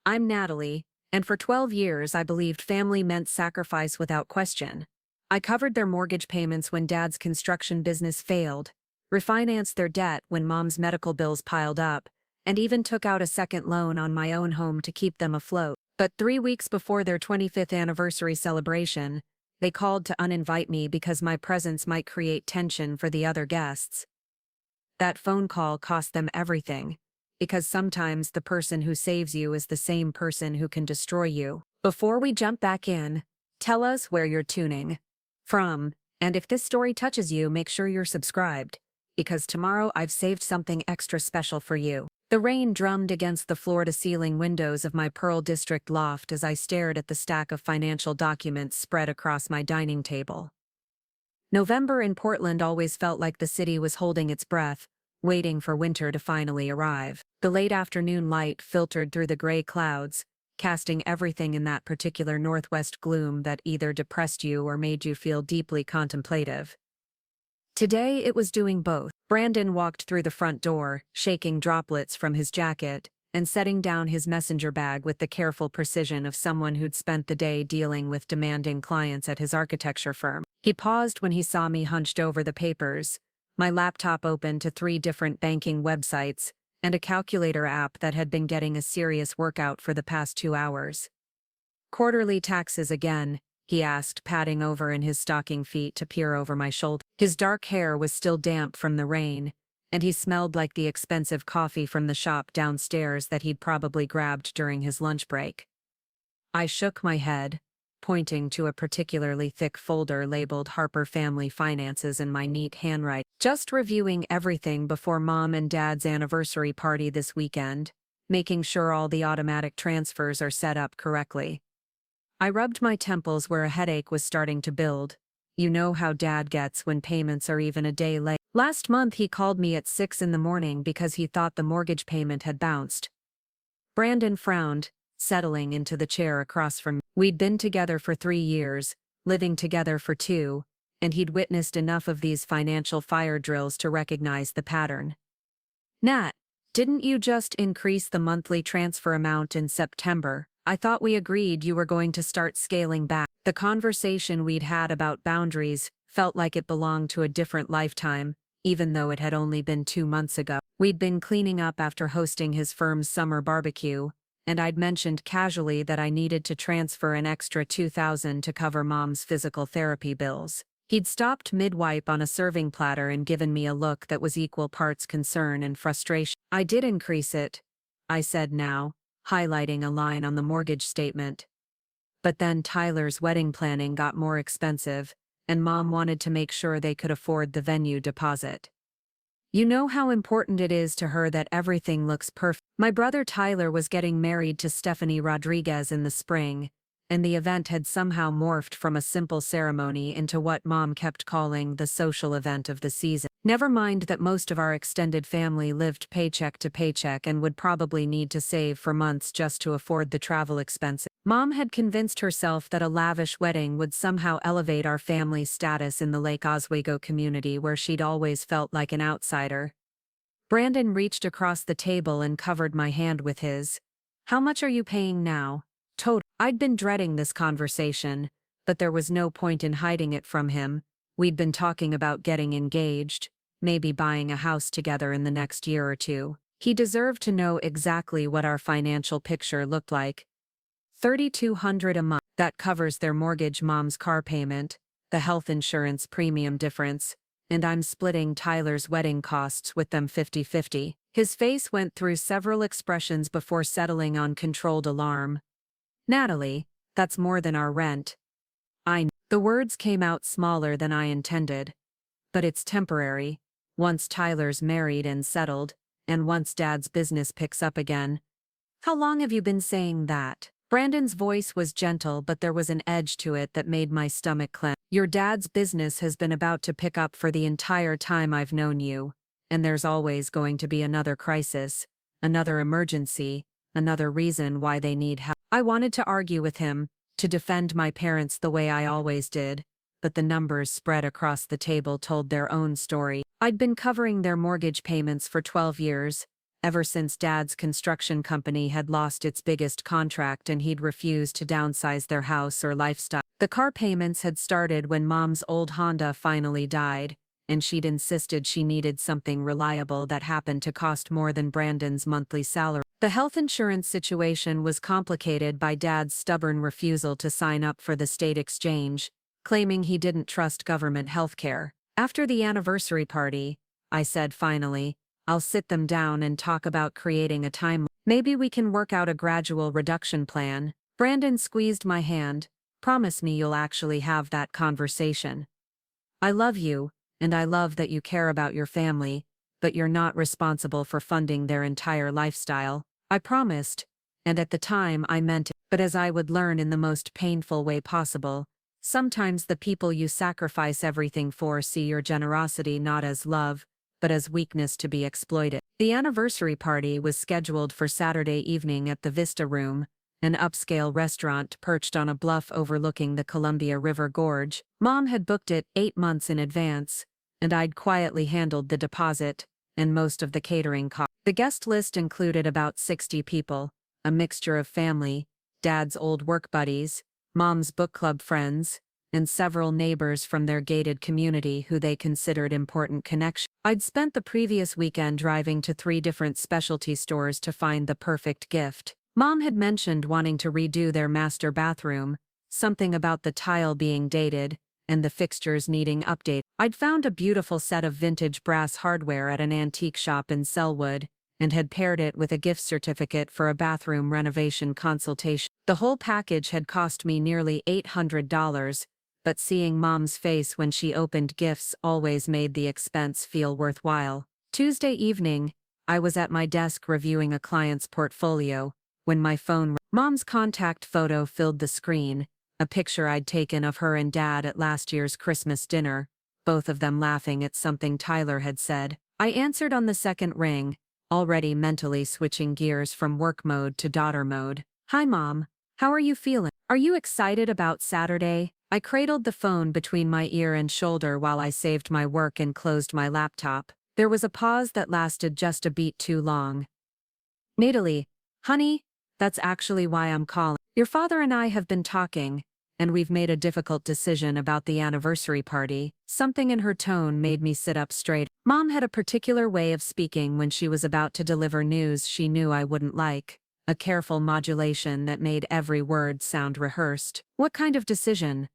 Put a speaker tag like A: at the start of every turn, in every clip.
A: I'm Natalie, and for 12 years I believed family meant sacrifice without question. I covered their mortgage payments when Dad's construction business failed, refinanced their debt when Mom's medical bills piled up, and even took out a second loan on my own home to keep them afloat. But 3 weeks before their 25th anniversary celebration, they called to uninvite me because my presence might create tension for the other guests. That phone call cost them everything, because sometimes the person who saves you is the same person who can destroy you. Before we jump back in, tell us where you're tuning from, and if this story touches you, make sure you're subscribed, because tomorrow I've saved something extra special for you. The rain drummed against the floor-to-ceiling windows of my Pearl District loft as I stared at the stack of financial documents spread across my dining table. November in Portland always felt like the city was holding its breath, waiting for winter to finally arrive. The late afternoon light filtered through the gray clouds, casting everything in that particular northwest gloom that either depressed you or made you feel deeply contemplative. Today it was doing both. Brandon walked through the front door, shaking droplets from his jacket, and setting down his messenger bag with the careful precision of someone who'd spent the day dealing with demanding clients at his architecture firm. He paused when he saw me hunched over the papers, my laptop open to 3 different banking websites, and a calculator app that had been getting a serious workout for the past 2 hours. "Quarterly taxes again?" he asked, padding over in his stocking feet to peer over my shoulder. His dark hair was still damp from the rain, and he smelled like the expensive coffee from the shop downstairs that he'd probably grabbed during his lunch break. I shook my head, pointing to a particularly thick folder labeled Harper Family Finances in my neat handwriting. "Just reviewing everything before Mom and Dad's anniversary party this weekend, making sure all the automatic transfers are set up correctly." I rubbed my temples where a headache was starting to build. You know how Dad gets when payments are even a day late. Last month he called me at 6 in the morning because he thought the mortgage payment had bounced. Brandon frowned, settling into the chair across from me. We'd been together for 3 years, living together for 2, and he'd witnessed enough of these financial fire drills to recognize the pattern. "Nat, didn't you just increase the monthly transfer amount in September? I thought we agreed you were going to start scaling back." The conversation we'd had about boundaries felt like it belonged to a different lifetime, even though it had only been 2 months ago. We'd been cleaning up after hosting his firm's summer barbecue, and I'd mentioned casually that I needed to transfer an extra $2,000 to cover Mom's physical therapy bills. He'd stopped mid-wipe on a serving platter and given me a look that was equal parts concern and frustration. "I did increase it," I said now, highlighting a line on the mortgage statement. "But then Tyler's wedding planning got more expensive, and Mom wanted to make sure they could afford the venue deposit. You know how important it is to her that everything looks perfect." My brother Tyler was getting married to Stephanie Rodriguez in the spring, and the event had somehow morphed from a simple ceremony into what Mom kept calling the social event of the season. Never mind that most of our extended family lived paycheck to paycheck and would probably need to save for months just to afford the travel expenses. Mom had convinced herself that a lavish wedding would somehow elevate our family's status in the Lake Oswego community where she'd always felt like an outsider. Brandon reached across the table and covered my hand with his. "How much are you paying now?" Total. I'd been dreading this conversation, but there was no point in hiding it from him. We'd been talking about getting engaged, maybe buying a house together in the next year or 2. He deserved to know exactly what our financial picture looked like. $3,200 a month. That covers their mortgage, Mom's car payment, the health insurance premium difference, and I'm splitting Tyler's wedding costs with them 50-50. His face went through several expressions before settling on controlled alarm. "Natalie, that's more than our rent." The words came out smaller than I intended. "But it's temporary. Once Tyler's married and settled, and once Dad's business picks up again." "How long have you been saying that?" Brandon's voice was gentle, but there was an edge to it that made my stomach clench. "Your dad's business has been about to pick up for the entire time I've known you, and there's always going to be another crisis, another emergency, another reason why they need help." I wanted to argue with him, to defend my parents the way I always did, but the numbers spread across the table told their own story. I'd been covering their mortgage payments for 12 years, ever since Dad's construction company had lost its biggest contract and he'd refused to downsize their house or lifestyle. The car payments had started when Mom's old Honda finally died, and she'd insisted she needed something reliable that happened to cost more than Brandon's monthly salary. The health insurance situation was complicated by Dad's stubborn refusal to sign up for the state exchange, claiming he didn't trust government health care. After the anniversary party, I said finally, I'll sit them down and talk about creating a timeline. Maybe we can work out a gradual reduction plan. Brandon squeezed my hand. Promise me you'll actually have that conversation. I love you, and I love that you care about your family, but you're not responsible for funding their entire lifestyle. I promised, and at the time I meant it, but as I would learn in the most painful way possible, sometimes the people you sacrifice everything for see your generosity not as love, but as weakness to be exploited. The anniversary party was scheduled for Saturday evening at the Vista Room, an upscale restaurant perched on a bluff overlooking the Columbia River Gorge. Mom had booked it 8 months in advance, and I'd quietly handled the deposit and most of the catering costs. The guest list included about 60 people, a mixture of family, Dad's old work buddies, Mom's book club friends, and several neighbors from their gated community who they considered important connections. I'd spent the previous weekend driving to 3 different specialty stores to find the perfect gift. Mom had mentioned wanting to redo their master bathroom, something about the tile being dated, and the fixtures needing update. I'd found a beautiful set of vintage brass hardware at an antique shop in Selwood, and had paired it with a gift certificate for a bathroom renovation consultation. The whole package had cost me nearly $800, but seeing Mom's face when she opened gifts always made the expense feel worthwhile. Tuesday evening, I was at my desk reviewing a client's portfolio, when my phone rang. Mom's contact photo filled the screen, a picture I'd taken of her and Dad at last year's Christmas dinner, both of them laughing at something Tyler had said. I answered on the second ring, already mentally switching gears from work mode to daughter mode. Hi Mom, how are you feeling? Are you excited about Saturday? I cradled the phone between my ear and shoulder while I saved my work and closed my laptop. There was a pause that lasted just a beat too long. Natalie, honey, that's actually why I'm calling. Your father and I have been talking, and we've made a difficult decision about the anniversary party. Something in her tone made me sit up straight. Mom had a particular way of speaking when she was about to deliver news she knew I wouldn't like, a careful modulation that made every word sound rehearsed. What kind of decision?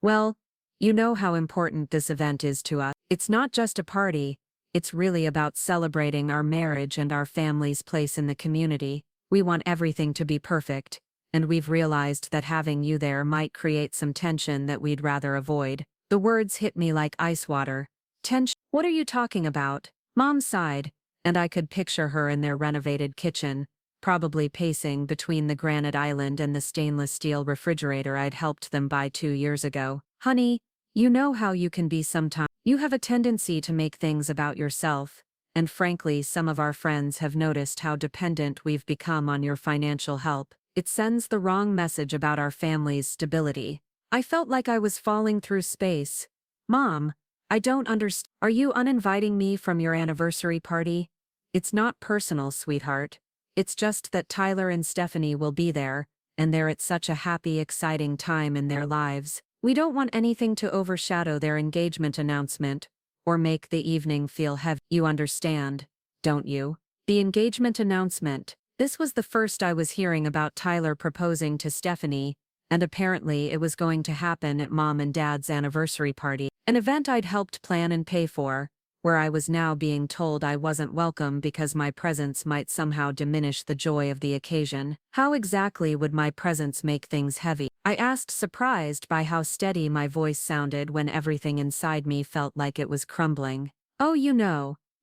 A: Well, you know how important this event is to us. It's not just a party, it's really about celebrating our marriage and our family's place in the community. We want everything to be perfect, and we've realized that having you there might create some tension that we'd rather avoid. The words hit me like ice water. Tension? What are you talking about? Mom sighed, and I could picture her in their renovated kitchen, probably pacing between the granite island and the stainless steel refrigerator I'd helped them buy 2 years ago. Honey, you know how you can be sometimes. You have a tendency to make things about yourself, and frankly some of our friends have noticed how dependent we've become on your financial help. It sends the wrong message about our family's stability. I felt like I was falling through space. Mom, I don't understand. Are you uninviting me from your anniversary party? It's not personal, sweetheart. It's just that Tyler and Stephanie will be there, and they're at such a happy, exciting time in their lives. We don't want anything to overshadow their engagement announcement, or make the evening feel heavy. You understand, don't you? The engagement announcement. This was the first I was hearing about Tyler proposing to Stephanie, and apparently it was going to happen at Mom and Dad's anniversary party, an event I'd helped plan and pay for, where I was now being told I wasn't welcome because my presence might somehow diminish the joy of the occasion. How exactly would my presence make things heavy? I asked, surprised by how steady my voice sounded when everything inside me felt like it was crumbling. Oh,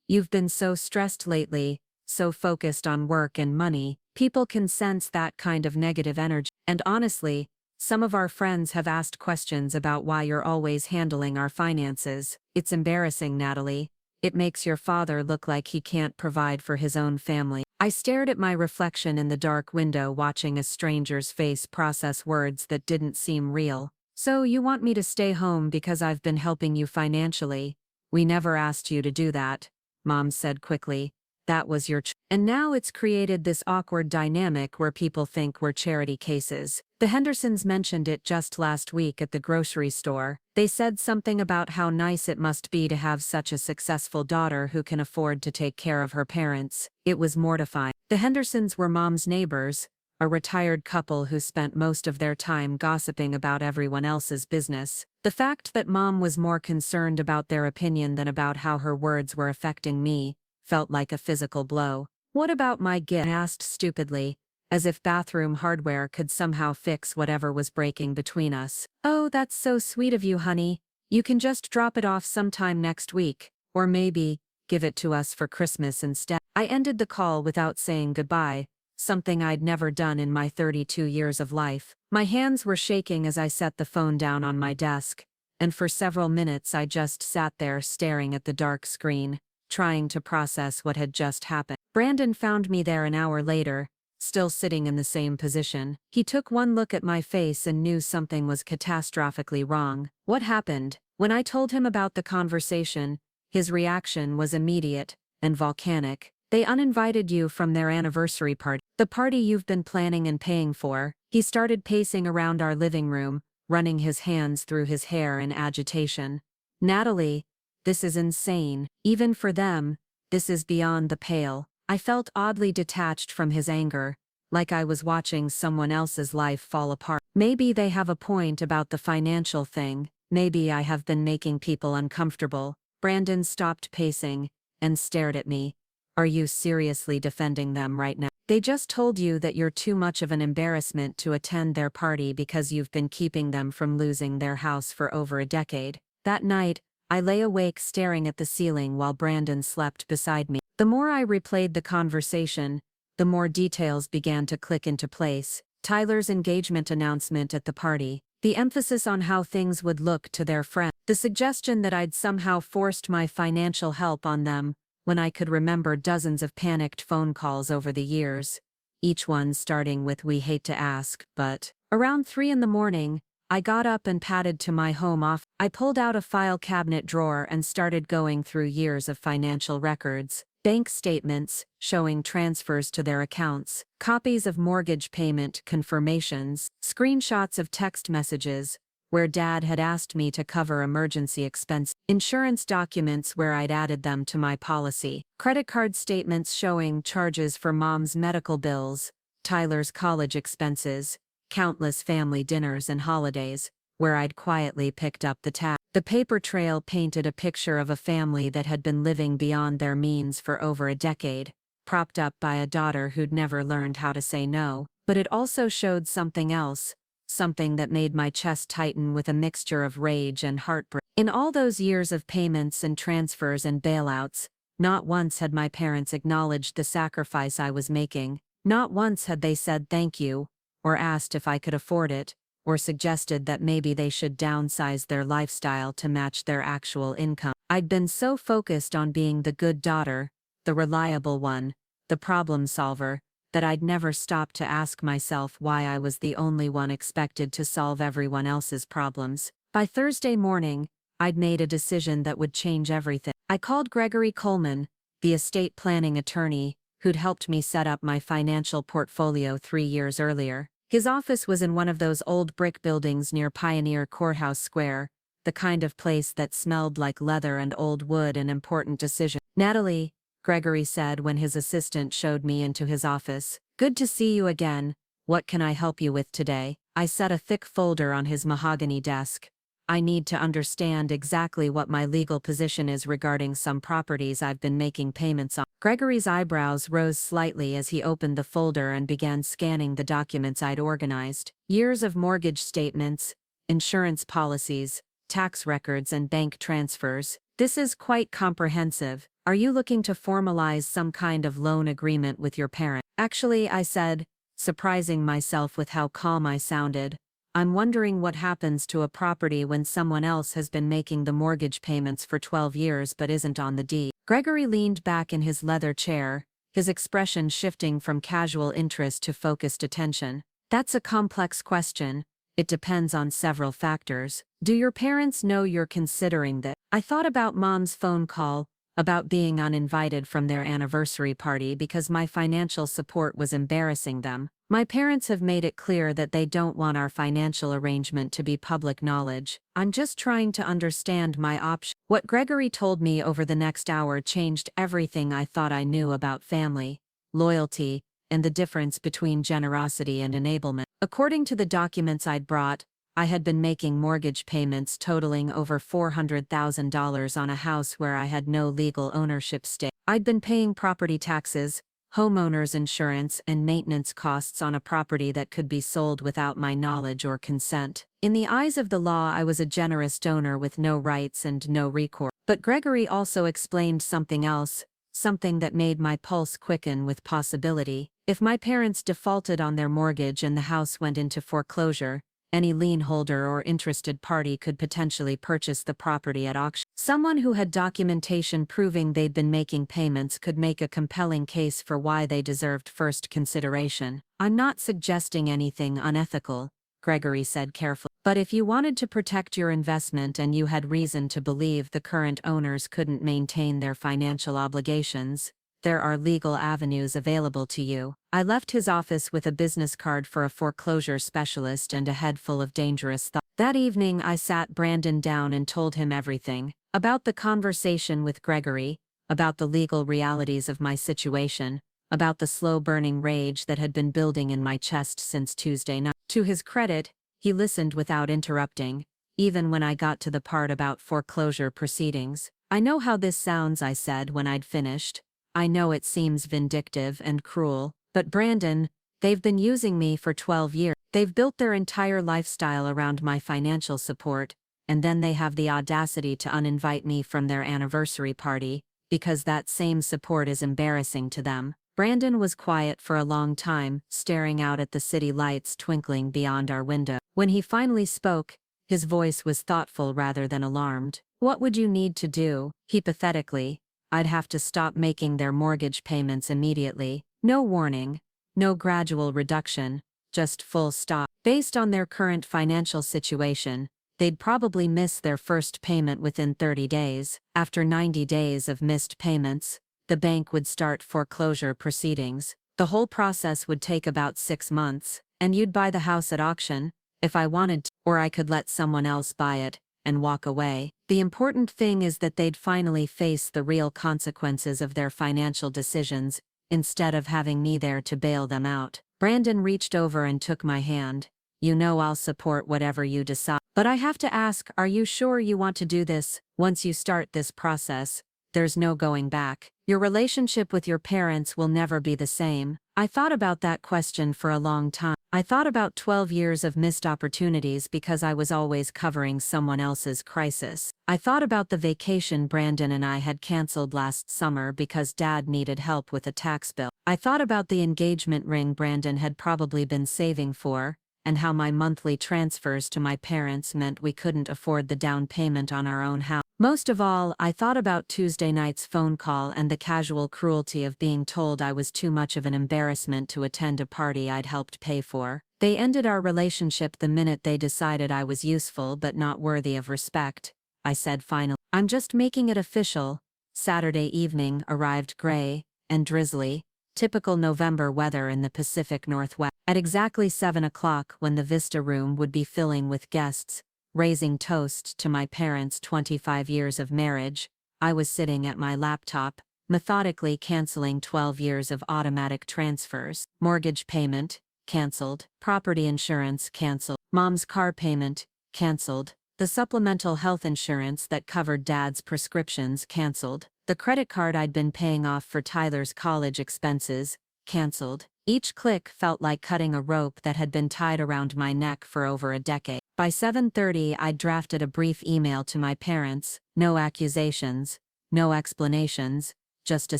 A: you've been so stressed lately, so focused on work and money, people can sense that kind of negative energy. And honestly, some of our friends have asked questions about why you're always handling our finances. It's embarrassing, Natalie. It makes your father look like he can't provide for his own family. I stared at my reflection in the dark window, watching a stranger's face process words that didn't seem real. So you want me to stay home because I've been helping you financially? We never asked you to do that, Mom said quickly, that was your And now it's created this awkward dynamic where people think we're charity cases. The Hendersons mentioned it just last week at the grocery store. They said something about how nice it must be to have such a successful daughter who can afford to take care of her parents. It was mortifying. The Hendersons were Mom's neighbors, a retired couple who spent most of their time gossiping about everyone else's business. The fact that Mom was more concerned about their opinion than about how her words were affecting me felt like a physical blow. "What about my gift?" I asked stupidly, as if bathroom hardware could somehow fix whatever was breaking between us. "Oh, that's so sweet of you, honey. You can just drop it off sometime next week, or maybe give it to us for Christmas instead." I ended the call without saying goodbye, something I'd never done in my 32 years of life. My hands were shaking as I set the phone down on my desk, and for several minutes I just sat there staring at the dark screen, trying to process what had just happened. Brandon found me there an hour later, still sitting in the same position. He took one look at my face and knew something was catastrophically wrong. "What happened?" When I told him about the conversation, his reaction was immediate and volcanic. "They uninvited you from their anniversary party. The party you've been planning and paying for." He started pacing around our living room, running his hands through his hair in agitation. "Natalie, this is insane. Even for them, this is beyond the pale." I felt oddly detached from his anger, like I was watching someone else's life fall apart. Maybe they have a point about the financial thing. Maybe I have been making people uncomfortable. Brandon stopped pacing and stared at me. "Are you seriously defending them right now? They just told you that you're too much of an embarrassment to attend their party because you've been keeping them from losing their house for over a decade." That night, I lay awake staring at the ceiling while Brandon slept beside me. The more I replayed the conversation, the more details began to click into place. Tyler's engagement announcement at the party, the emphasis on how things would look to their friend, the suggestion that I'd somehow forced my financial help on them when I could remember dozens of panicked phone calls over the years, each one starting with "we hate to ask, but." Around 3 in the morning, I got up and padded to my home office. I pulled out a file cabinet drawer and started going through years of financial records, bank statements showing transfers to their accounts, copies of mortgage payment confirmations, screenshots of text messages where Dad had asked me to cover emergency expense, insurance documents where I'd added them to my policy, credit card statements showing charges for Mom's medical bills, Tyler's college expenses, countless family dinners and holidays, where I'd quietly picked up the tab. The paper trail painted a picture of a family that had been living beyond their means for over a decade, propped up by a daughter who'd never learned how to say no. But it also showed something else, something that made my chest tighten with a mixture of rage and heartbreak. In all those years of payments and transfers and bailouts, not once had my parents acknowledged the sacrifice I was making. Not once had they said thank you, or asked if I could afford it, or suggested that maybe they should downsize their lifestyle to match their actual income. I'd been so focused on being the good daughter, the reliable one, the problem solver, that I'd never stopped to ask myself why I was the only one expected to solve everyone else's problems. By Thursday morning, I'd made a decision that would change everything. I called Gregory Coleman, the estate planning attorney, who'd helped me set up my financial portfolio 3 years earlier. His office was in one of those old brick buildings near Pioneer Courthouse Square, the kind of place that smelled like leather and old wood and important decisions. "Natalie," Gregory said when his assistant showed me into his office, "good to see you again. What can I help you with today?" I set a thick folder on his mahogany desk. "I need to understand exactly what my legal position is regarding some properties I've been making payments on." Gregory's eyebrows rose slightly as he opened the folder and began scanning the documents I'd organized. Years of mortgage statements, insurance policies, tax records and bank transfers. "This is quite comprehensive. Are you looking to formalize some kind of loan agreement with your parent?" "Actually," I said, surprising myself with how calm I sounded, "I'm wondering what happens to a property when someone else has been making the mortgage payments for 12 years but isn't on the deed." Gregory leaned back in his leather chair, his expression shifting from casual interest to focused attention. "That's a complex question. It depends on several factors. Do your parents know you're considering this?" I thought about Mom's phone call, about being uninvited from their anniversary party because my financial support was embarrassing them. My parents have made it clear that they don't want our financial arrangement to be public knowledge. I'm just trying to understand my options. What Gregory told me over the next hour changed everything I thought I knew about family, loyalty, and the difference between generosity and enablement. According to the documents I'd brought, I had been making mortgage payments totaling over $400,000 on a house where I had no legal ownership stake. I'd been paying property taxes, homeowners insurance, and maintenance costs on a property that could be sold without my knowledge or consent. In the eyes of the law, I was a generous donor with no rights and no recourse. But Gregory also explained something else, something that made my pulse quicken with possibility. If my parents defaulted on their mortgage and the house went into foreclosure, any lien holder or interested party could potentially purchase the property at auction. Someone who had documentation proving they'd been making payments could make a compelling case for why they deserved first consideration. I'm not suggesting anything unethical, Gregory said carefully. But if you wanted to protect your investment and you had reason to believe the current owners couldn't maintain their financial obligations, there are legal avenues available to you. I left his office with a business card for a foreclosure specialist and a head full of dangerous thoughts. That evening I sat Brandon down and told him everything. About the conversation with Gregory, about the legal realities of my situation, about the slow-burning rage that had been building in my chest since Tuesday night. To his credit, he listened without interrupting, even when I got to the part about foreclosure proceedings. I know how this sounds, I said when I'd finished. I know it seems vindictive and cruel, but Brandon, they've been using me for 12 years. They've built their entire lifestyle around my financial support, and then they have the audacity to uninvite me from their anniversary party, because that same support is embarrassing to them. Brandon was quiet for a long time, staring out at the city lights twinkling beyond our window. When he finally spoke, his voice was thoughtful rather than alarmed. What would you need to do? He pathetically. I'd have to stop making their mortgage payments immediately. No warning, no gradual reduction, just full stop. Based on their current financial situation, they'd probably miss their first payment within 30 days. After 90 days of missed payments, the bank would start foreclosure proceedings. The whole process would take about 6 months, and you'd buy the house at auction, if I wanted to, or I could let someone else buy it and walk away. The important thing is that they'd finally face the real consequences of their financial decisions, instead of having me there to bail them out. Brandon reached over and took my hand. You know I'll support whatever you decide. But I have to ask, are you sure you want to do this? Once you start this process, there's no going back. Your relationship with your parents will never be the same. I thought about that question for a long time. I thought about 12 years of missed opportunities because I was always covering someone else's crisis. I thought about the vacation Brandon and I had canceled last summer because Dad needed help with a tax bill. I thought about the engagement ring Brandon had probably been saving for, and how my monthly transfers to my parents meant we couldn't afford the down payment on our own house. Most of all, I thought about Tuesday night's phone call and the casual cruelty of being told I was too much of an embarrassment to attend a party I'd helped pay for. They ended our relationship the minute they decided I was useful but not worthy of respect, I said finally. I'm just making it official. Saturday evening arrived gray and drizzly, typical November weather in the Pacific Northwest. At exactly 7 o'clock, when the Vista Room would be filling with guests, raising toasts to my parents' 25 years of marriage, I was sitting at my laptop, methodically canceling 12 years of automatic transfers. Mortgage payment, canceled. Property insurance, canceled. Mom's car payment, canceled. The supplemental health insurance that covered Dad's prescriptions, canceled. The credit card I'd been paying off for Tyler's college expenses, canceled. Each click felt like cutting a rope that had been tied around my neck for over a decade. By 7:30, I'd drafted a brief email to my parents, no accusations, no explanations, just a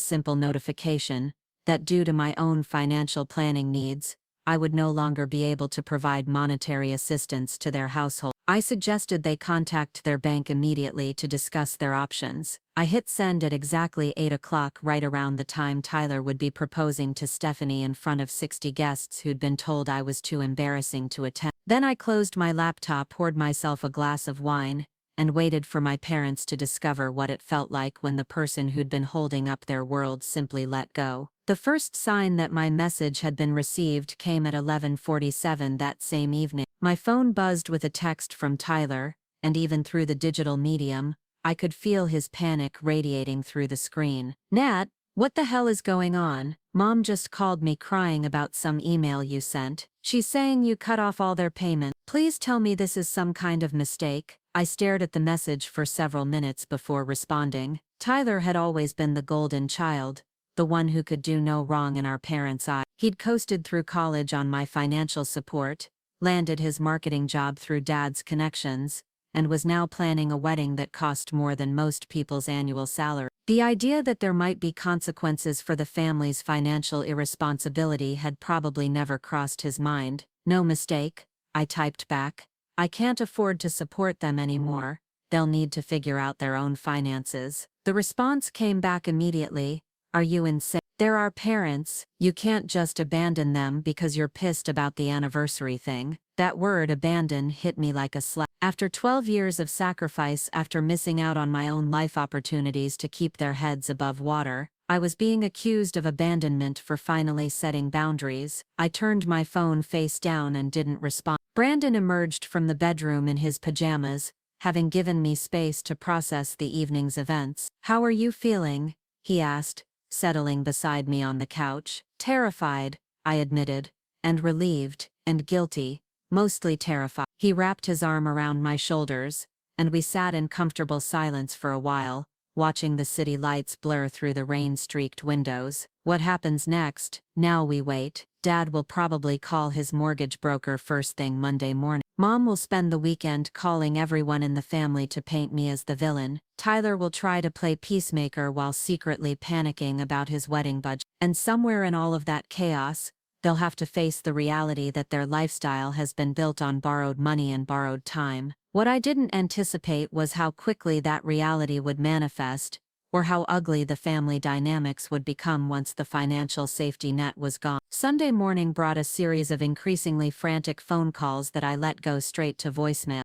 A: simple notification that due to my own financial planning needs, I would no longer be able to provide monetary assistance to their household. I suggested they contact their bank immediately to discuss their options. I hit send at exactly 8 o'clock, right around the time Tyler would be proposing to Stephanie in front of 60 guests who'd been told I was too embarrassing to attend. Then I closed my laptop, poured myself a glass of wine, and waited for my parents to discover what it felt like when the person who'd been holding up their world simply let go. The first sign that my message had been received came at 11:47 that same evening. My phone buzzed with a text from Tyler, and even through the digital medium, I could feel his panic radiating through the screen. "Nat, what the hell is going on? Mom just called me crying about some email you sent. She's saying you cut off all their payment. Please tell me this is some kind of mistake." I stared at the message for several minutes before responding. Tyler had always been the golden child, the one who could do no wrong in our parents' eyes. He'd coasted through college on my financial support, landed his marketing job through Dad's connections, and was now planning a wedding that cost more than most people's annual salary. The idea that there might be consequences for the family's financial irresponsibility had probably never crossed his mind. "No mistake," I typed back. "I can't afford to support them anymore. They'll need to figure out their own finances." The response came back immediately. "Are you insane? They're our parents. You can't just abandon them because you're pissed about the anniversary thing." That word abandon hit me like a slap. After 12 years of sacrifice, after missing out on my own life opportunities to keep their heads above water, I was being accused of abandonment for finally setting boundaries. I turned my phone face down and didn't respond. Brandon emerged from the bedroom in his pajamas, having given me space to process the evening's events. "How are you feeling?" he asked, settling beside me on the couch. "Terrified," I admitted, "and relieved, and guilty. Mostly terrified." He wrapped his arm around my shoulders, and we sat in comfortable silence for a while, watching the city lights blur through the rain-streaked windows. "What happens next?" "Now we wait. Dad will probably call his mortgage broker first thing Monday morning. Mom will spend the weekend calling everyone in the family to paint me as the villain. Tyler will try to play peacemaker while secretly panicking about his wedding budget. And somewhere in all of that chaos, they'll have to face the reality that their lifestyle has been built on borrowed money and borrowed time." What I didn't anticipate was how quickly that reality would manifest, or how ugly the family dynamics would become once the financial safety net was gone. Sunday morning brought a series of increasingly frantic phone calls that I let go straight to voicemail.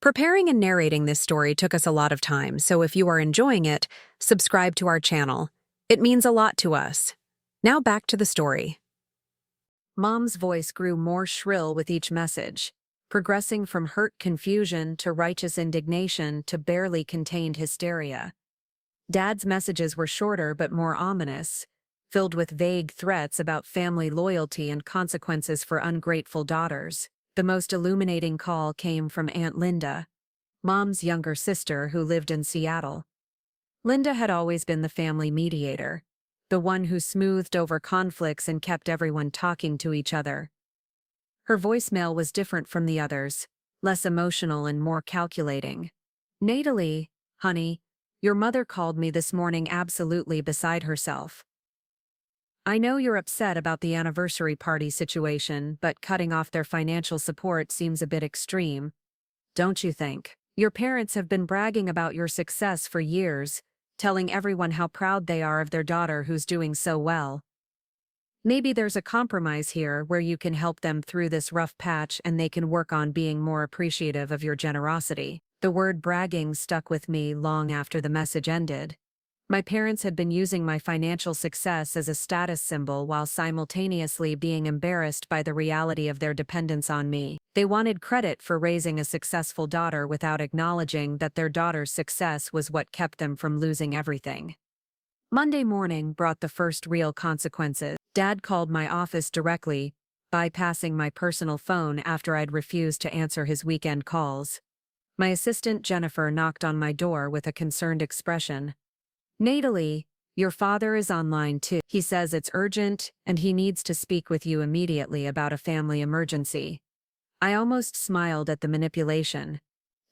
A: Preparing and narrating this story took us a lot of time, so if you are enjoying it, subscribe to our channel. It means a lot to us. Now back to the story. Mom's voice grew more shrill with each message, progressing from hurt confusion to righteous indignation to barely contained hysteria. Dad's messages were shorter but more ominous, filled with vague threats about family loyalty and consequences for ungrateful daughters. The most illuminating call came from Aunt Linda, Mom's younger sister who lived in Seattle. Linda had always been the family mediator, the one who smoothed over conflicts and kept everyone talking to each other. Her voicemail was different from the others, less emotional and more calculating. "Natalie, honey, your mother called me this morning absolutely beside herself. I know you're upset about the anniversary party situation, but cutting off their financial support seems a bit extreme, don't you think? Your parents have been bragging about your success for years, telling everyone how proud they are of their daughter who's doing so well. Maybe there's a compromise here where you can help them through this rough patch and they can work on being more appreciative of your generosity." The word bragging stuck with me long after the message ended. My parents had been using my financial success as a status symbol while simultaneously being embarrassed by the reality of their dependence on me. They wanted credit for raising a successful daughter without acknowledging that their daughter's success was what kept them from losing everything. Monday morning brought the first real consequences. Dad called my office directly, bypassing my personal phone after I'd refused to answer his weekend calls. My assistant Jennifer knocked on my door with a concerned expression. "Natalie, your father is online too. He says it's urgent and he needs to speak with you immediately about a family emergency." I almost smiled at the manipulation.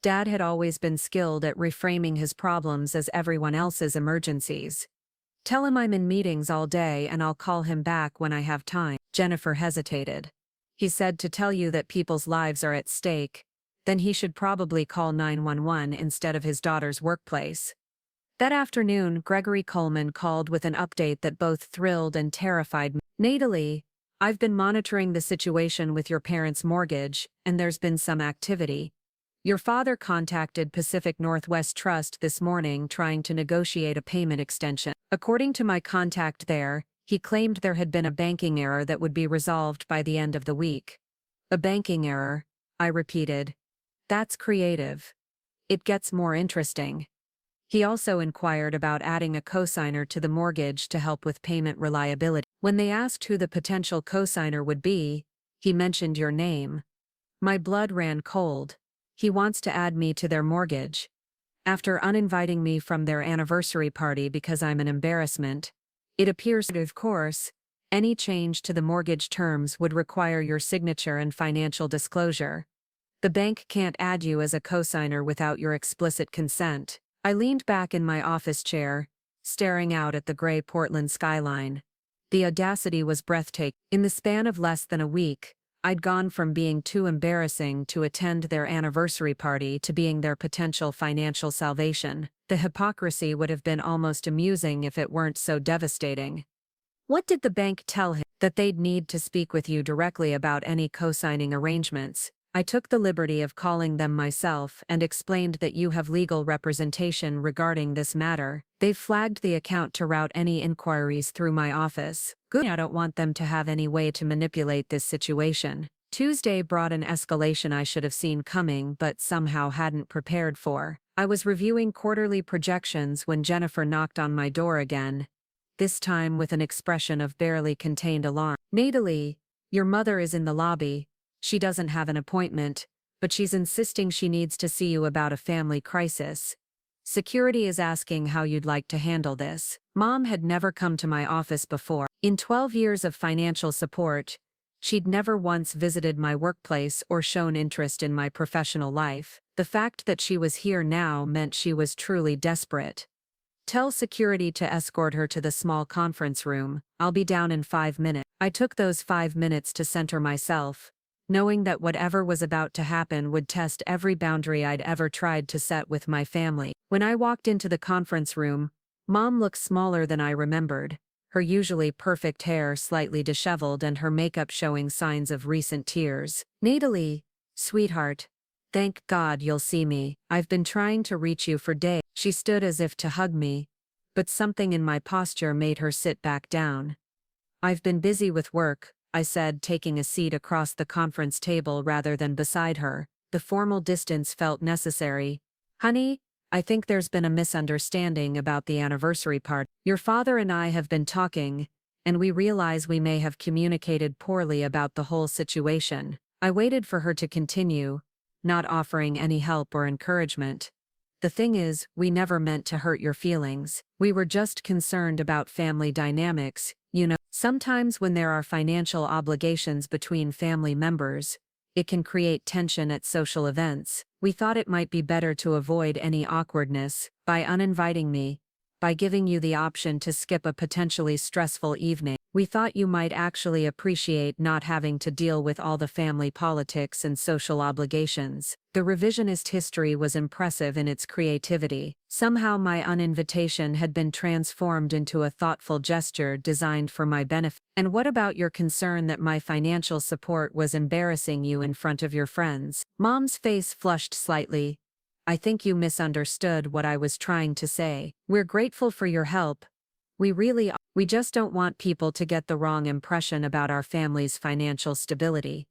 A: Dad had always been skilled at reframing his problems as everyone else's emergencies. "Tell him I'm in meetings all day and I'll call him back when I have time." Jennifer hesitated. "He said to tell you that people's lives are at stake. Then he should probably call 911 instead of his daughter's workplace." That afternoon, Gregory Coleman called with an update that both thrilled and terrified me. "Natalie, I've been monitoring the situation with your parents' mortgage, and there's been some activity. Your father contacted Pacific Northwest Trust this morning trying to negotiate a payment extension. According to my contact there, he claimed there had been a banking error that would be resolved by the end of the week. A banking error, I repeated. That's creative. It gets more interesting. He also inquired about adding a cosigner to the mortgage to help with payment reliability. When they asked who the potential cosigner would be, he mentioned your name. My blood ran cold. He wants to add me to their mortgage. After uninviting me from their anniversary party because I'm an embarrassment, it appears that, of course, any change to the mortgage terms would require your signature and financial disclosure. The bank can't add you as a cosigner without your explicit consent. I leaned back in my office chair, staring out at the gray Portland skyline. The audacity was breathtaking. In the span of less than a week, I'd gone from being too embarrassing to attend their anniversary party to being their potential financial salvation. The hypocrisy would have been almost amusing if it weren't so devastating. What did the bank tell him? That they'd need to speak with you directly about any co-signing arrangements. I took the liberty of calling them myself and explained that you have legal representation regarding this matter. They've flagged the account to route any inquiries through my office. Good. I don't want them to have any way to manipulate this situation. Tuesday brought an escalation I should have seen coming but somehow hadn't prepared for. I was reviewing quarterly projections when Jennifer knocked on my door again, this time with an expression of barely contained alarm. Natalie, your mother is in the lobby. She doesn't have an appointment, but she's insisting she needs to see you about a family crisis. Security is asking how you'd like to handle this. Mom had never come to my office before. In 12 years of financial support, she'd never once visited my workplace or shown interest in my professional life. The fact that she was here now meant she was truly desperate. Tell security to escort her to the small conference room. I'll be down in 5 minutes. I took those 5 minutes to center myself, knowing that whatever was about to happen would test every boundary I'd ever tried to set with my family. When I walked into the conference room, Mom looked smaller than I remembered, her usually perfect hair slightly disheveled and her makeup showing signs of recent tears. Natalie, sweetheart, thank God you'll see me. I've been trying to reach you for days. She stood as if to hug me, but something in my posture made her sit back down. I've been busy with work, I said, taking a seat across the conference table rather than beside her. The formal distance felt necessary. Honey, I think there's been a misunderstanding about the anniversary party. Your father and I have been talking, and we realize we may have communicated poorly about the whole situation. I waited for her to continue, not offering any help or encouragement. The thing is, we never meant to hurt your feelings. We were just concerned about family dynamics, you know. Sometimes when there are financial obligations between family members, it can create tension at social events. We thought it might be better to avoid any awkwardness by uninviting me, by giving you the option to skip a potentially stressful evening. We thought you might actually appreciate not having to deal with all the family politics and social obligations. The revisionist history was impressive in its creativity. Somehow my uninvitation had been transformed into a thoughtful gesture designed for my benefit. And what about your concern that my financial support was embarrassing you in front of your friends? Mom's face flushed slightly. I think you misunderstood what I was trying to say. We're grateful for your help. We really are. We just don't want people to get the wrong impression about our family's financial stability.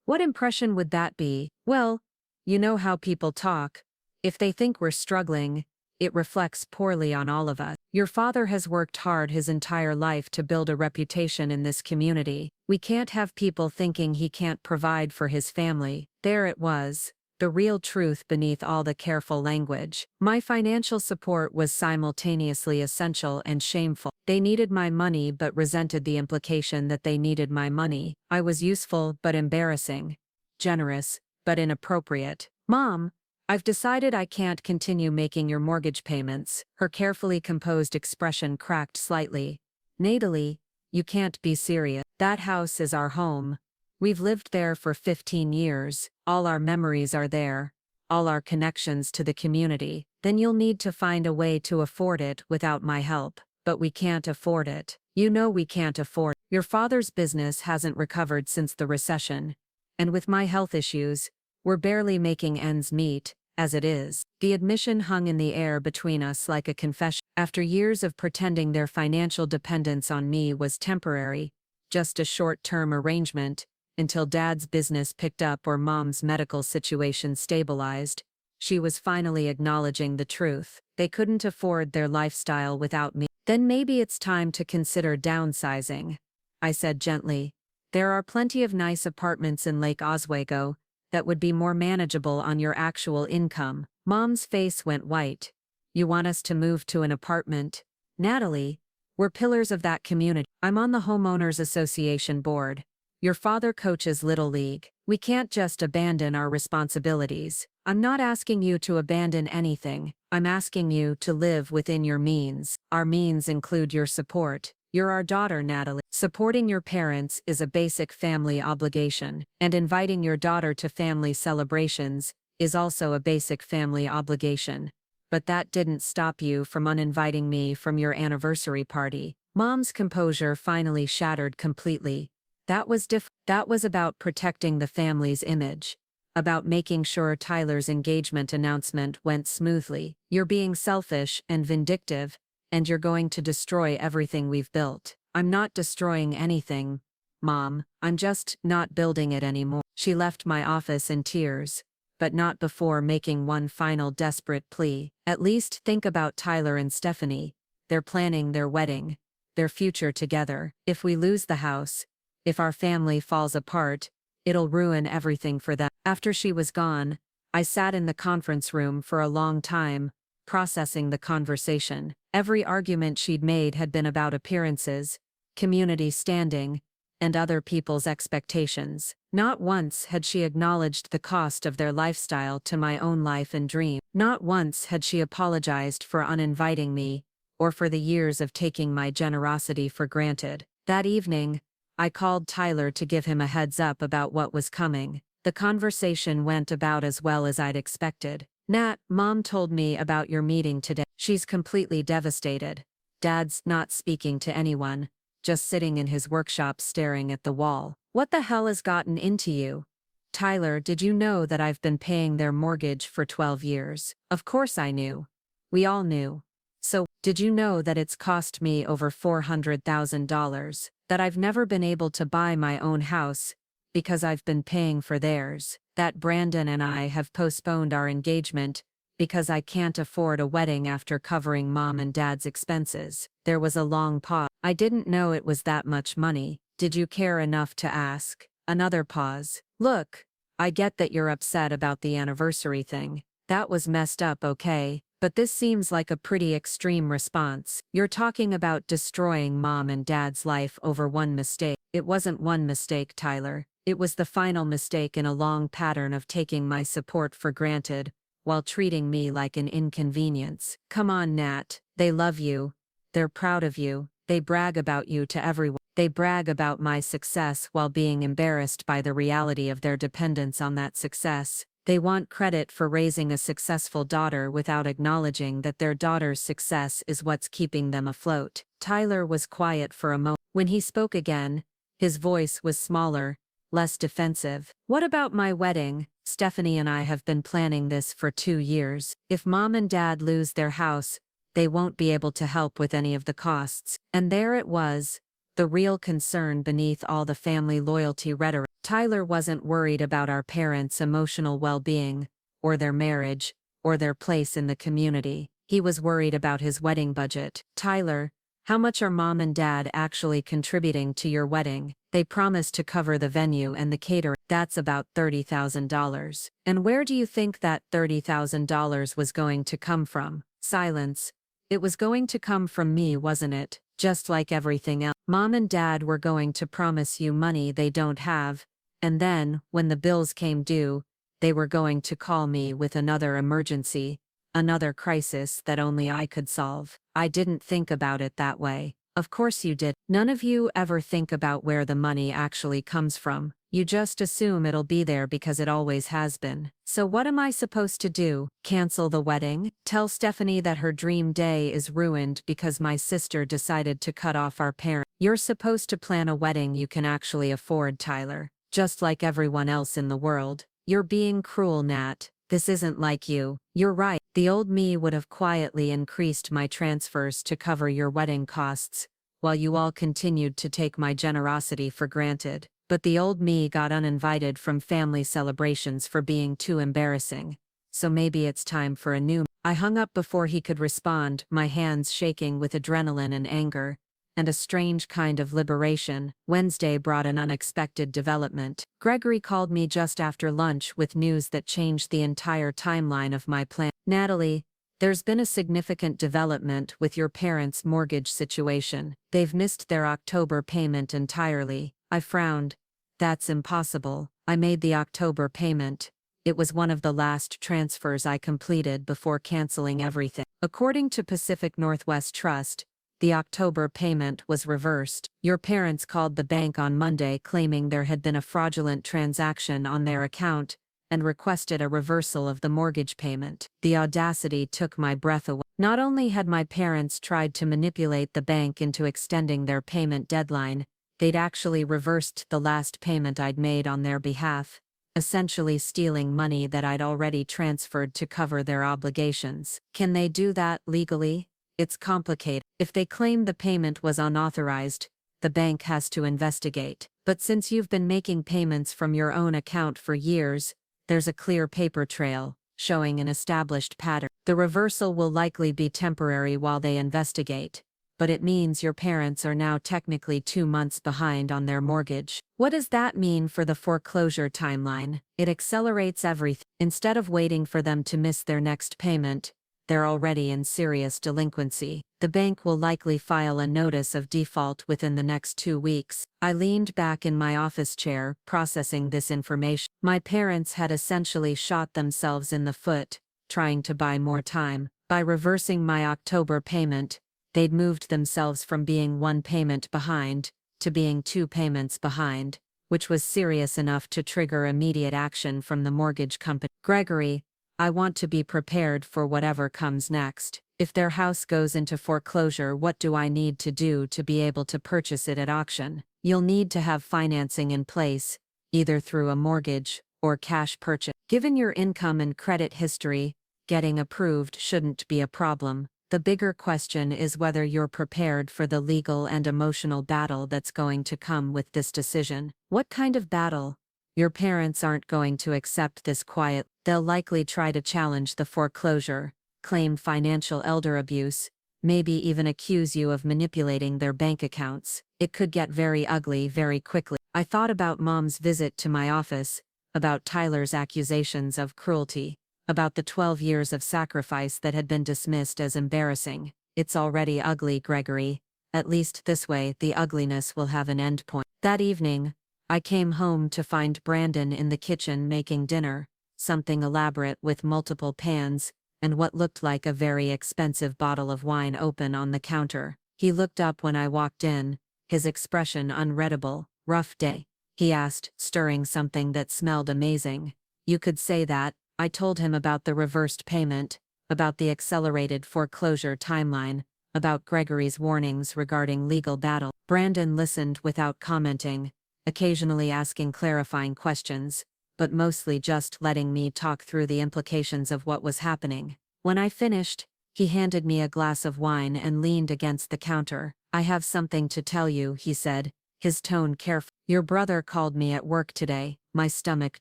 A: What impression would that be? Well, you know how people talk. If they think we're struggling, it reflects poorly on all of us. Your father has worked hard his entire life to build a reputation in this community. We can't have people thinking he can't provide for his family. There it was, the real truth beneath all the careful language. My financial support was simultaneously essential and shameful. They needed my money but resented the implication that they needed my money. I was useful but embarrassing. Generous but inappropriate. Mom, I've decided I can't continue making your mortgage payments. Her carefully composed expression cracked slightly. Natalie, you can't be serious. That house is our home. We've lived there for 15 years. All our memories are there. All our connections to the community. Then you'll need to find a way to afford it without my help. But we can't afford it. You know we can't afford. Your father's business hasn't recovered since the recession. And with my health issues, We're barely making ends meet, as it is. The admission hung in the air between us like a confession. After years of pretending their financial dependence on me was temporary, just a short-term arrangement, until Dad's business picked up or Mom's medical situation stabilized, she was finally acknowledging the truth. They couldn't afford their lifestyle without me. Then maybe it's time to consider downsizing, I said gently. There are plenty of nice apartments in Lake Oswego that would be more manageable on your actual income. Mom's face went white. You want us to move to an apartment? Natalie, we're pillars of that community. I'm on the Homeowners Association board. Your father coaches Little League. We can't just abandon our responsibilities. I'm not asking you to abandon anything. I'm asking you to live within your means. Our means include your support. You're our daughter, Natalie. Supporting your parents is a basic family obligation, and inviting your daughter to family celebrations is also a basic family obligation. But that didn't stop you from uninviting me from your anniversary party. Mom's composure finally shattered completely. That was about protecting the family's image, about making sure Tyler's engagement announcement went smoothly. You're being selfish and vindictive, and you're going to destroy everything we've built. I'm not destroying anything, Mom. I'm just not building it anymore. She left my office in tears, but not before making one final desperate plea. At least think about Tyler and Stephanie. They're planning their wedding, their future together. If we lose the house, if our family falls apart, it'll ruin everything for them. After she was gone, I sat in the conference room for a long time, processing the conversation. Every argument she'd made had been about appearances, community standing, and other people's expectations. Not once had she acknowledged the cost of their lifestyle to my own life and dream. Not once had she apologized for uninviting me, or for the years of taking my generosity for granted. That evening, I called Tyler to give him a heads up about what was coming. The conversation went about as well as I'd expected. Nat, Mom told me about your meeting today. She's completely devastated. Dad's not speaking to anyone, just sitting in his workshop staring at the wall. What the hell has gotten into you? Tyler, did you know that I've been paying their mortgage for 12 years? Of course I knew. We all knew. So, did you know that it's cost me over $400,000? That I've never been able to buy my own house because I've been paying for theirs? That Brandon and I have postponed our engagement because I can't afford a wedding after covering Mom and Dad's expenses? There was a long pause. I didn't know it was that much money. Did you care enough to ask? Another pause. Look, I get that you're upset about the anniversary thing. That was messed up, okay? But this seems like a pretty extreme response. You're talking about destroying Mom and Dad's life over one mistake. It wasn't one mistake, Tyler. It was the final mistake in a long pattern of taking my support for granted, while treating me like an inconvenience. Come on, Nat. They love you. They're proud of you. They brag about you to everyone. They brag about my success while being embarrassed by the reality of their dependence on that success. They want credit for raising a successful daughter without acknowledging that their daughter's success is what's keeping them afloat. Tyler was quiet for a moment. When he spoke again, his voice was smaller, less defensive. What about my wedding? Stephanie and I have been planning this for 2 years. If Mom and Dad lose their house, they won't be able to help with any of the costs. And there it was, the real concern beneath all the family loyalty rhetoric. Tyler wasn't worried about our parents' emotional well-being, or their marriage, or their place in the community. He was worried about his wedding budget. Tyler, how much are Mom and Dad actually contributing to your wedding? They promised to cover the venue and the catering. That's about $30,000. And where do you think that $30,000 was going to come from? Silence. It was going to come from me, wasn't it? Just like everything else. Mom and Dad were going to promise you money they don't have, and then, when the bills came due, they were going to call me with another emergency, another crisis that only I could solve. I didn't think about it that way. Of course you did. None of you ever think about where the money actually comes from. You just assume it'll be there because it always has been. So what am I supposed to do? Cancel the wedding? Tell Stephanie that her dream day is ruined because my sister decided to cut off our parents? You're supposed to plan a wedding you can actually afford, Tyler. Just like everyone else in the world. You're being cruel, Nat. This isn't like you. You're right. The old me would have quietly increased my transfers to cover your wedding costs, while you all continued to take my generosity for granted. But the old me got uninvited from family celebrations for being too embarrassing. So maybe it's time for a new. I hung up before he could respond, my hands shaking with adrenaline and anger, and a strange kind of liberation. Wednesday brought an unexpected development. Gregory called me just after lunch with news that changed the entire timeline of my plan. Natalie, there's been a significant development with your parents' mortgage situation. They've missed their October payment entirely. I frowned. That's impossible. I made the October payment. It was one of the last transfers I completed before canceling everything. According to Pacific Northwest Trust, the October payment was reversed. Your parents called the bank on Monday claiming there had been a fraudulent transaction on their account and requested a reversal of the mortgage payment. The audacity took my breath away. Not only had my parents tried to manipulate the bank into extending their payment deadline, they'd actually reversed the last payment I'd made on their behalf, essentially stealing money that I'd already transferred to cover their obligations. Can they do that legally? It's complicated. If they claim the payment was unauthorized, the bank has to investigate. But since you've been making payments from your own account for years, there's a clear paper trail, showing an established pattern. The reversal will likely be temporary while they investigate, but it means your parents are now technically 2 months behind on their mortgage. What does that mean for the foreclosure timeline? It accelerates everything. Instead of waiting for them to miss their next payment, they're already in serious delinquency. The bank will likely file a notice of default within the next 2 weeks. I leaned back in my office chair, processing this information. My parents had essentially shot themselves in the foot, trying to buy more time. By reversing my October payment, they'd moved themselves from being 1 payment behind to being 2 payments behind, which was serious enough to trigger immediate action from the mortgage company. Gregory, I want to be prepared for whatever comes next. If their house goes into foreclosure, what do I need to do to be able to purchase it at auction? You'll need to have financing in place, either through a mortgage or cash purchase. Given your income and credit history, getting approved shouldn't be a problem. The bigger question is whether you're prepared for the legal and emotional battle that's going to come with this decision. What kind of battle? Your parents aren't going to accept this quiet. They'll likely try to challenge the foreclosure, claim financial elder abuse, maybe even accuse you of manipulating their bank accounts. It could get very ugly very quickly. I thought about Mom's visit to my office, about Tyler's accusations of cruelty, about the 12 years of sacrifice that had been dismissed as embarrassing. It's already ugly, Gregory. At least this way, the ugliness will have an end point. That evening, I came home to find Brandon in the kitchen making dinner, something elaborate with multiple pans, and what looked like a very expensive bottle of wine open on the counter. He looked up when I walked in, his expression unreadable. Rough day? He asked, stirring something that smelled amazing. You could say that. I told him about the reversed payment, about the accelerated foreclosure timeline, about Gregory's warnings regarding legal battle. Brandon listened without commenting, occasionally asking clarifying questions, but mostly just letting me talk through the implications of what was happening. When I finished, he handed me a glass of wine and leaned against the counter. I have something to tell you, he said, his tone careful. Your brother called me at work today. My stomach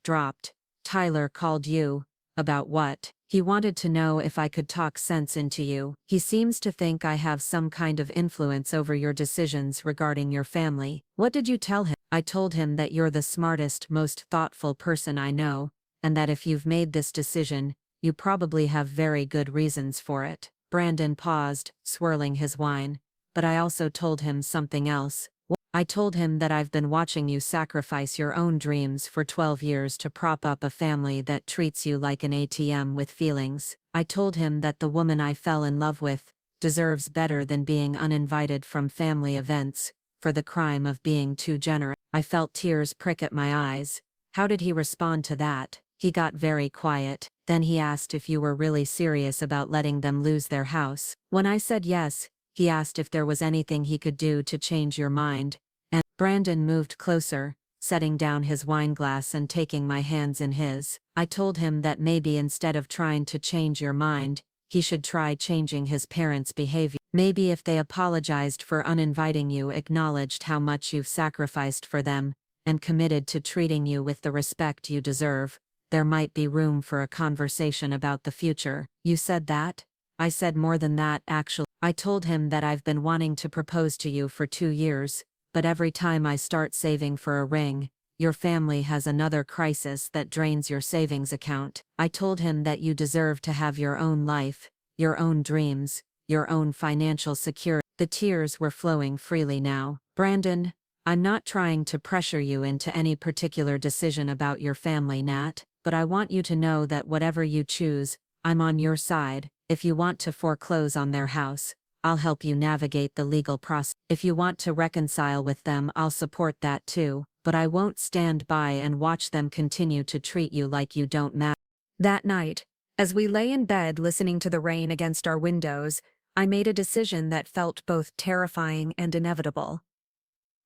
A: dropped. Tyler called you. About what? He wanted to know if I could talk sense into you. He seems to think I have some kind of influence over your decisions regarding your family. What did you tell him? I told him that you're the smartest, most thoughtful person I know, and that if you've made this decision, you probably have very good reasons for it. Brandon paused, swirling his wine. But I also told him something else. I told him that I've been watching you sacrifice your own dreams for 12 years to prop up a family that treats you like an ATM with feelings. I told him that the woman I fell in love with deserves better than being uninvited from family events for the crime of being too generous. I felt tears prick at my eyes. How did he respond to that? He got very quiet. Then he asked if you were really serious about letting them lose their house. When I said yes, he asked if there was anything he could do to change your mind. And Brandon moved closer, setting down his wine glass and taking my hands in his. I told him that maybe instead of trying to change your mind, he should try changing his parents' behavior. Maybe if they apologized for uninviting you, acknowledged how much you've sacrificed for them, and committed to treating you with the respect you deserve, there might be room for a conversation about the future. You said that? I said more than that, actually. I told him that I've been wanting to propose to you for 2 years, but every time I start saving for a ring, your family has another crisis that drains your savings account. I told him that you deserve to have your own life, your own dreams, your own financial security. The tears were flowing freely now. Brandon, I'm not trying to pressure you into any particular decision about your family, Nat, but I want you to know that whatever you choose, I'm on your side. If you want to foreclose on their house, I'll help you navigate the legal process. If you want to reconcile with them, I'll support that too, but I won't stand by and watch them continue to treat you like you don't matter. That night, as we lay in bed listening to the rain against our windows, I made a decision that felt both terrifying and inevitable.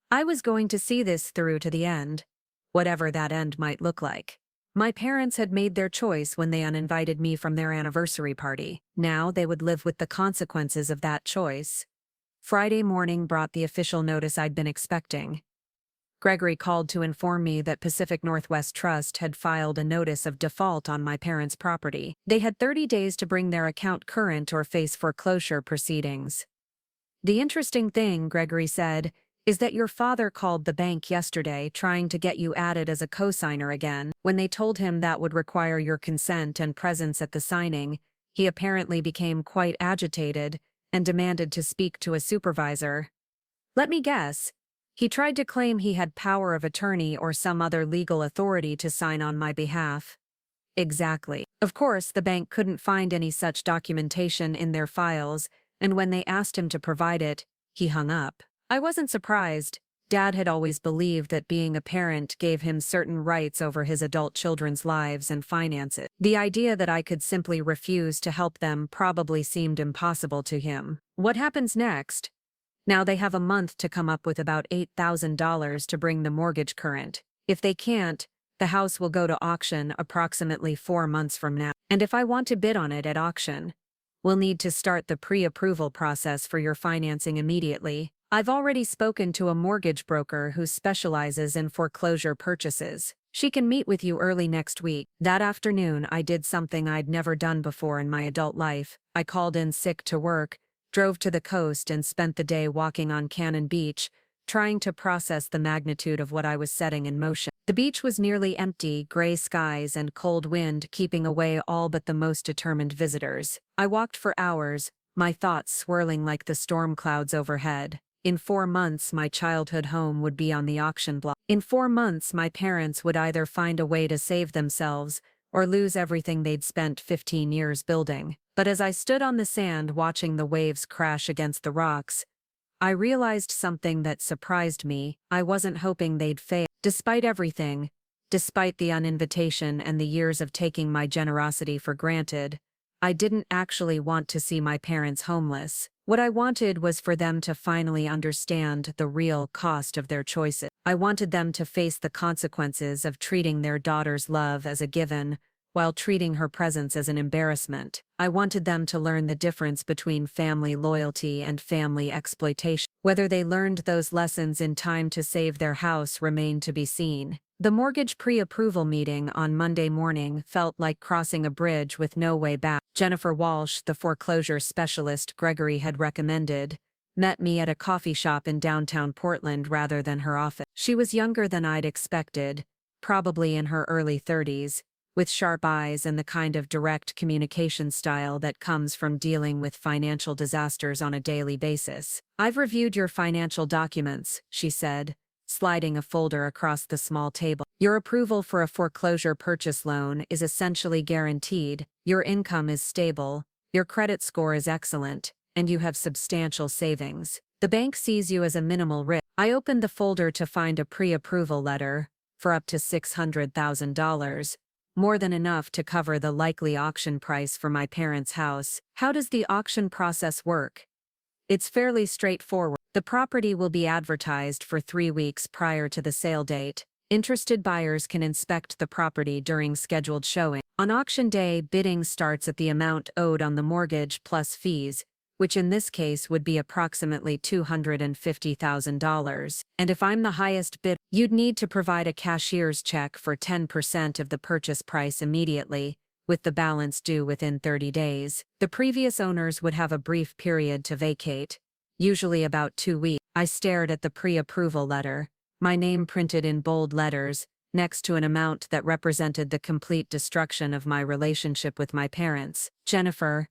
A: I was going to see this through to the end, whatever that end might look like. My parents had made their choice when they uninvited me from their anniversary party. Now they would live with the consequences of that choice. Friday morning brought the official notice I'd been expecting. Gregory called to inform me that Pacific Northwest Trust had filed a notice of default on my parents' property. They had 30 days to bring their account current or face foreclosure proceedings. The interesting thing, Gregory said, is that your father called the bank yesterday trying to get you added as a co-signer again. When they told him that would require your consent and presence at the signing, he apparently became quite agitated and demanded to speak to a supervisor. Let me guess. He tried to claim he had power of attorney or some other legal authority to sign on my behalf. Exactly. Of course, the bank couldn't find any such documentation in their files, and when they asked him to provide it, he hung up. I wasn't surprised. Dad had always believed that being a parent gave him certain rights over his adult children's lives and finances. The idea that I could simply refuse to help them probably seemed impossible to him. What happens next? Now they have a month to come up with about $8,000 to bring the mortgage current. If they can't, the house will go to auction approximately 4 months from now. And if I want to bid on it at auction, we'll need to start the pre-approval process for your financing immediately. I've already spoken to a mortgage broker who specializes in foreclosure purchases. She can meet with you early next week. That afternoon, I did something I'd never done before in my adult life. I called in sick to work, drove to the coast, and spent the day walking on Cannon Beach, trying to process the magnitude of what I was setting in motion. The beach was nearly empty, gray skies and cold wind keeping away all but the most determined visitors. I walked for hours, my thoughts swirling like the storm clouds overhead. In 4 months, my childhood home would be on the auction block. In 4 months, my parents would either find a way to save themselves or lose everything they'd spent 15 years building. But as I stood on the sand watching the waves crash against the rocks, I realized something that surprised me. I wasn't hoping they'd fail. Despite everything, despite the uninvitation and the years of taking my generosity for granted, I didn't actually want to see my parents homeless. What I wanted was for them to finally understand the real cost of their choices. I wanted them to face the consequences of treating their daughter's love as a given, while treating her presence as an embarrassment. I wanted them to learn the difference between family loyalty and family exploitation. Whether they learned those lessons in time to save their house remained to be seen. The mortgage pre-approval meeting on Monday morning felt like crossing a bridge with no way back. Jennifer Walsh, the foreclosure specialist Gregory had recommended, met me at a coffee shop in downtown Portland rather than her office. She was younger than I'd expected, probably in her early 30s, with sharp eyes and the kind of direct communication style that comes from dealing with financial disasters on a daily basis. "I've reviewed your financial documents," she said, sliding a folder across the small table. "Your approval for a foreclosure purchase loan is essentially guaranteed, your income is stable, your credit score is excellent, and you have substantial savings. The bank sees you as a minimal risk." I opened the folder to find a pre-approval letter for up to $600,000, more than enough to cover the likely auction price for my parents' house. "How does the auction process work?" "It's fairly straightforward. The property will be advertised for 3 weeks prior to the sale date. Interested buyers can inspect the property during scheduled showing. On auction day, bidding starts at the amount owed on the mortgage plus fees, which in this case would be approximately $250,000. And if I'm the highest bid, you'd need to provide a cashier's check for 10% of the purchase price immediately, with the balance due within 30 days. The previous owners would have a brief period to vacate, usually about 2 weeks. I stared at the pre-approval letter, my name printed in bold letters, next to an amount that represented the complete destruction of my relationship with my parents. Jennifer,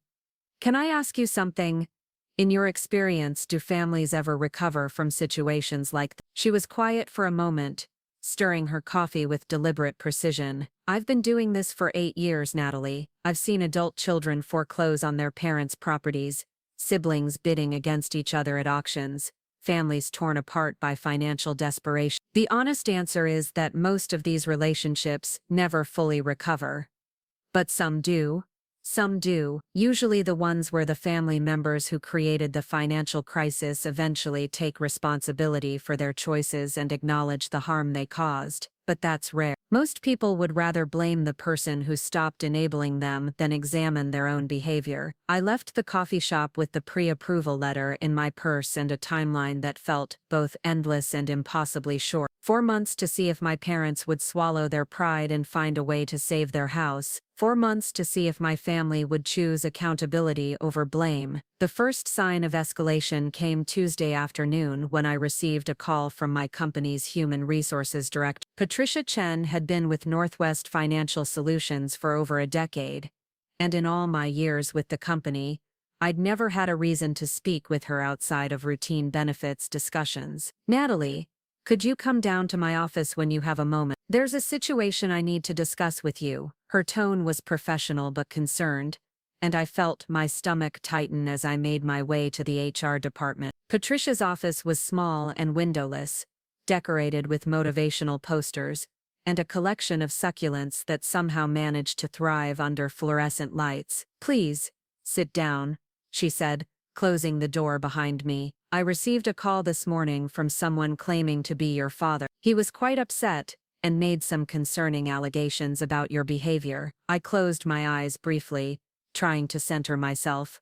A: can I ask you something? In your experience, do families ever recover from situations like that? She was quiet for a moment, stirring her coffee with deliberate precision. I've been doing this for 8 years, Natalie. I've seen adult children foreclose on their parents' properties, siblings bidding against each other at auctions, families torn apart by financial desperation. The honest answer is that most of these relationships never fully recover. But some do. Some do, usually the ones where the family members who created the financial crisis eventually take responsibility for their choices and acknowledge the harm they caused. But that's rare. Most people would rather blame the person who stopped enabling them than examine their own behavior. I left the coffee shop with the pre-approval letter in my purse and a timeline that felt both endless and impossibly short. 4 months to see if my parents would swallow their pride and find a way to save their house. 4 months to see if my family would choose accountability over blame. The first sign of escalation came Tuesday afternoon when I received a call from my company's human resources director. Patricia Chen had been with Northwest Financial Solutions for over a decade, and in all my years with the company, I'd never had a reason to speak with her outside of routine benefits discussions. Natalie, could you come down to my office when you have a moment? There's a situation I need to discuss with you. Her tone was professional but concerned, and I felt my stomach tighten as I made my way to the HR department. Patricia's office was small and windowless, decorated with motivational posters, and a collection of succulents that somehow managed to thrive under fluorescent lights. Please, sit down, she said, closing the door behind me. I received a call this morning from someone claiming to be your father. He was quite upset and made some concerning allegations about your behavior. I closed my eyes briefly, trying to center myself.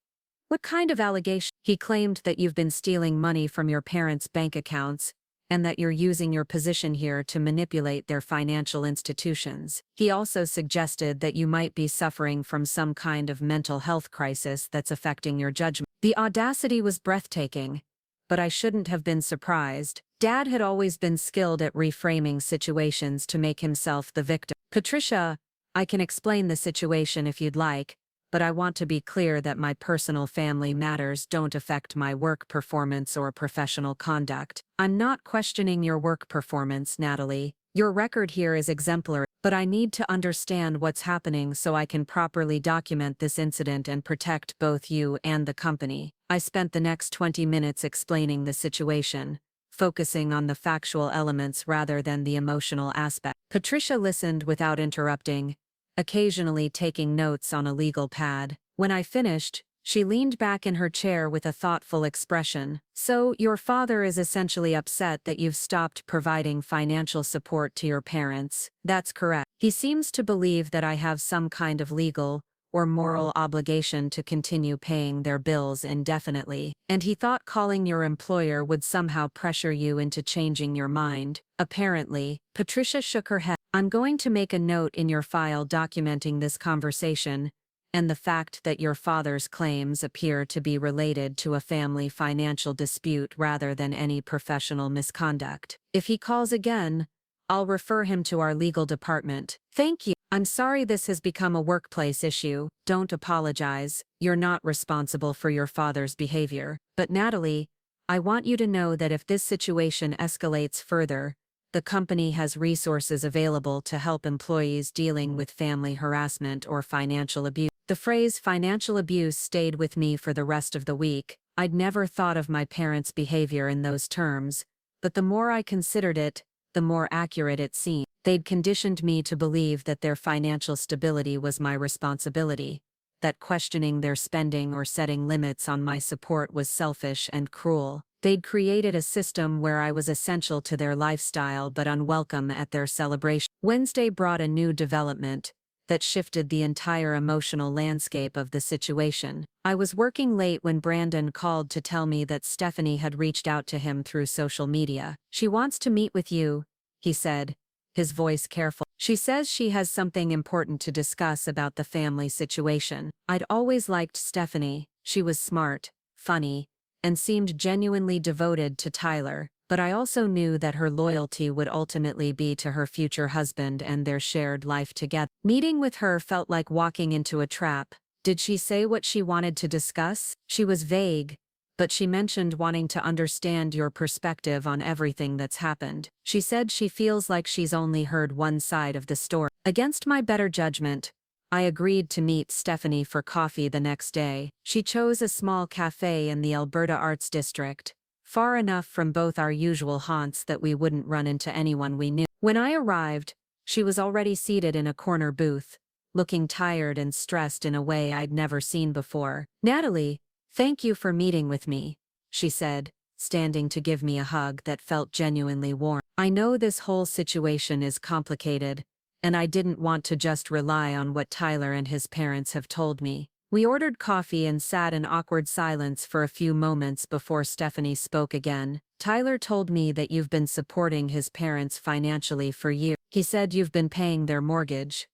A: What kind of allegation? He claimed that you've been stealing money from your parents' bank accounts, and that you're using your position here to manipulate their financial institutions. He also suggested that you might be suffering from some kind of mental health crisis that's affecting your judgment. The audacity was breathtaking, but I shouldn't have been surprised. Dad had always been skilled at reframing situations to make himself the victim. Patricia, I can explain the situation if you'd like, but I want to be clear that my personal family matters don't affect my work performance or professional conduct. I'm not questioning your work performance, Natalie. Your record here is exemplary, but I need to understand what's happening so I can properly document this incident and protect both you and the company. I spent the next 20 minutes explaining the situation, focusing on the factual elements rather than the emotional aspect. Patricia listened without interrupting, occasionally taking notes on a legal pad. When I finished, she leaned back in her chair with a thoughtful expression. So, your father is essentially upset that you've stopped providing financial support to your parents. That's correct. He seems to believe that I have some kind of legal or moral obligation to continue paying their bills indefinitely, and he thought calling your employer would somehow pressure you into changing your mind. Apparently, Patricia shook her head. I'm going to make a note in your file documenting this conversation, and the fact that your father's claims appear to be related to a family financial dispute rather than any professional misconduct. If he calls again, I'll refer him to our legal department. Thank you. I'm sorry this has become a workplace issue. Don't apologize. You're not responsible for your father's behavior. But Natalie, I want you to know that if this situation escalates further, the company has resources available to help employees dealing with family harassment or financial abuse. The phrase financial abuse stayed with me for the rest of the week. I'd never thought of my parents' behavior in those terms, but the more I considered it, the more accurate it seemed. They'd conditioned me to believe that their financial stability was my responsibility, that questioning their spending or setting limits on my support was selfish and cruel. They'd created a system where I was essential to their lifestyle but unwelcome at their celebration. Wednesday brought a new development that shifted the entire emotional landscape of the situation. I was working late when Brandon called to tell me that Stephanie had reached out to him through social media. "She wants to meet with you," he said, his voice careful. "She says she has something important to discuss about the family situation." I'd always liked Stephanie. She was smart, funny, and seemed genuinely devoted to Tyler, but I also knew that her loyalty would ultimately be to her future husband and their shared life together. Meeting with her felt like walking into a trap. Did she say what she wanted to discuss? She was vague, but she mentioned wanting to understand your perspective on everything that's happened. She said she feels like she's only heard one side of the story. Against my better judgment, I agreed to meet Stephanie for coffee the next day. She chose a small cafe in the Alberta Arts District, far enough from both our usual haunts that we wouldn't run into anyone we knew. When I arrived, she was already seated in a corner booth, looking tired and stressed in a way I'd never seen before. "Natalie, thank you for meeting with me," she said, standing to give me a hug that felt genuinely warm. "I know this whole situation is complicated, and I didn't want to just rely on what Tyler and his parents have told me." We ordered coffee and sat in awkward silence for a few moments before Stephanie spoke again. "Tyler told me that you've been supporting his parents financially for years. He said you've been paying their mortgage."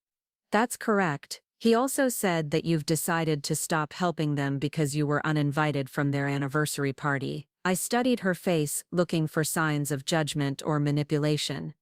A: "That's correct. He also said that you've decided to stop helping them because you were uninvited from their anniversary party." I studied her face, looking for signs of judgment or manipulation.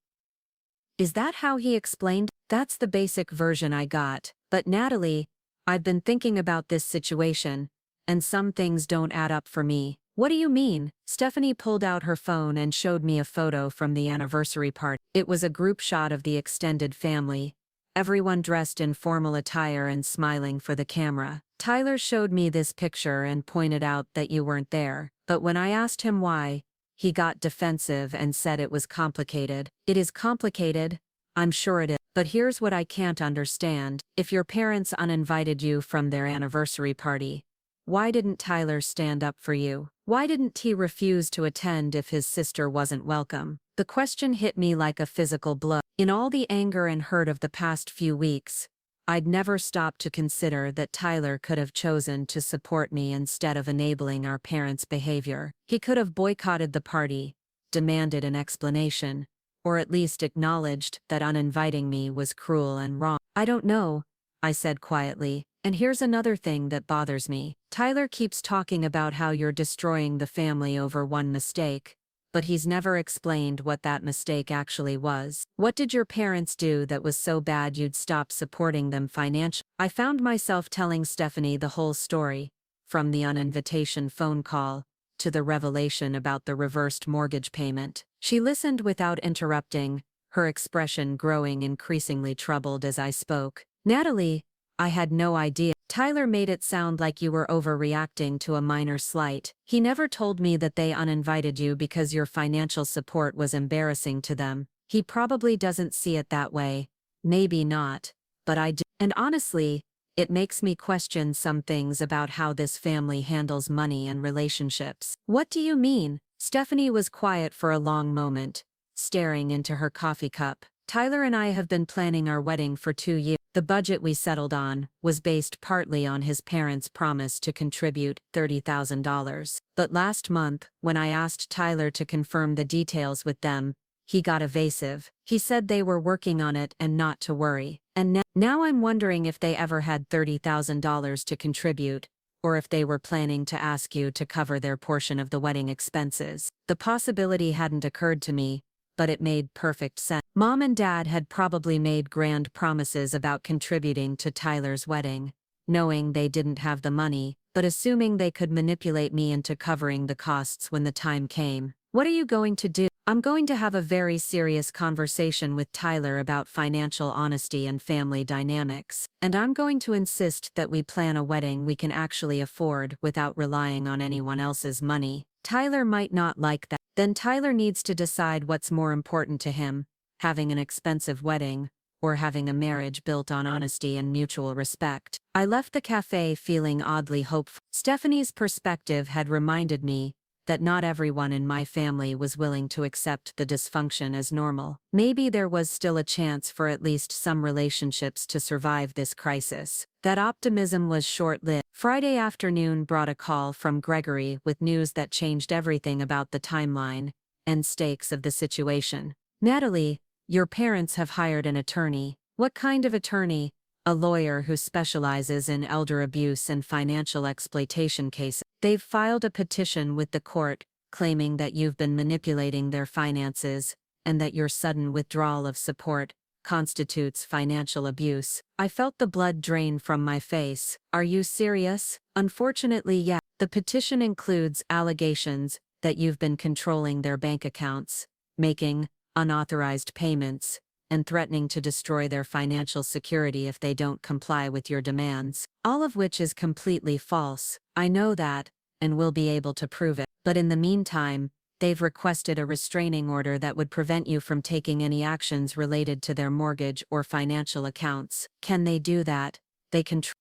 A: "Is that how he explained?" "That's the basic version I got. But Natalie, I've been thinking about this situation, and some things don't add up for me." "What do you mean?" Stephanie pulled out her phone and showed me a photo from the anniversary party. It was a group shot of the extended family, everyone dressed in formal attire and smiling for the camera. "Tyler showed me this picture and pointed out that you weren't there, but when I asked him why, he got defensive and said it was complicated." "It is complicated, I'm sure it is. But here's what I can't understand. If your parents uninvited you from their anniversary party, why didn't Tyler stand up for you? Why didn't he refuse to attend if his sister wasn't welcome?" The question hit me like a physical blow. In all the anger and hurt of the past few weeks, I'd never stopped to consider that Tyler could have chosen to support me instead of enabling our parents' behavior. He could have boycotted the party, demanded an explanation, or at least acknowledged that uninviting me was cruel and wrong. "I don't know," I said quietly. "And here's another thing that bothers me. Tyler keeps talking about how you're destroying the family over one mistake, but he's never explained what that mistake actually was. What did your parents do that was so bad you'd stop supporting them financially?" I found myself telling Stephanie the whole story, from the uninvitation phone call to the revelation about the reversed mortgage payment. She listened without interrupting, her expression growing increasingly troubled as I spoke. "Natalie, I had no idea. Tyler made it sound like you were overreacting to a minor slight. He never told me that they uninvited you because your financial support was embarrassing to them. He probably doesn't see it that way. Maybe not, but I do. And honestly, it makes me question some things about how this family handles money and relationships." "What do you mean?" Stephanie was quiet for a long moment, staring into her coffee cup. "Tyler and I have been planning our wedding for 2 years. The budget we settled on was based partly on his parents' promise to contribute $30,000. But last month, when I asked Tyler to confirm the details with them, he got evasive. He said they were working on it and not to worry. And now I'm wondering if they ever had $30,000 to contribute, or if they were planning to ask you to cover their portion of the wedding expenses." The possibility hadn't occurred to me, but it made perfect sense. Mom and Dad had probably made grand promises about contributing to Tyler's wedding, knowing they didn't have the money, but assuming they could manipulate me into covering the costs when the time came. "What are you going to do?" "I'm going to have a very serious conversation with Tyler about financial honesty and family dynamics, and I'm going to insist that we plan a wedding we can actually afford without relying on anyone else's money. Tyler might not like that. Then Tyler needs to decide what's more important to him, having an expensive wedding, or having a marriage built on honesty and mutual respect." I left the cafe feeling oddly hopeful. Stephanie's perspective had reminded me that not everyone in my family was willing to accept the dysfunction as normal. Maybe there was still a chance for at least some relationships to survive this crisis. That optimism was short-lived. Friday afternoon brought a call from Gregory with news that changed everything about the timeline and stakes of the situation. Natalie, your parents have hired an attorney. What kind of attorney? A lawyer who specializes in elder abuse and financial exploitation cases. They've filed a petition with the court, claiming that you've been manipulating their finances, and that your sudden withdrawal of support constitutes financial abuse. I felt the blood drain from my face. Are you serious? Unfortunately, yeah. The petition includes allegations that you've been controlling their bank accounts, making unauthorized payments, and threatening to destroy their financial security if they don't comply with your demands. All of which is completely false. I know that, and will be able to prove it. But in the meantime, they've requested a restraining order that would prevent you from taking any actions related to their mortgage or financial accounts. Can they do that?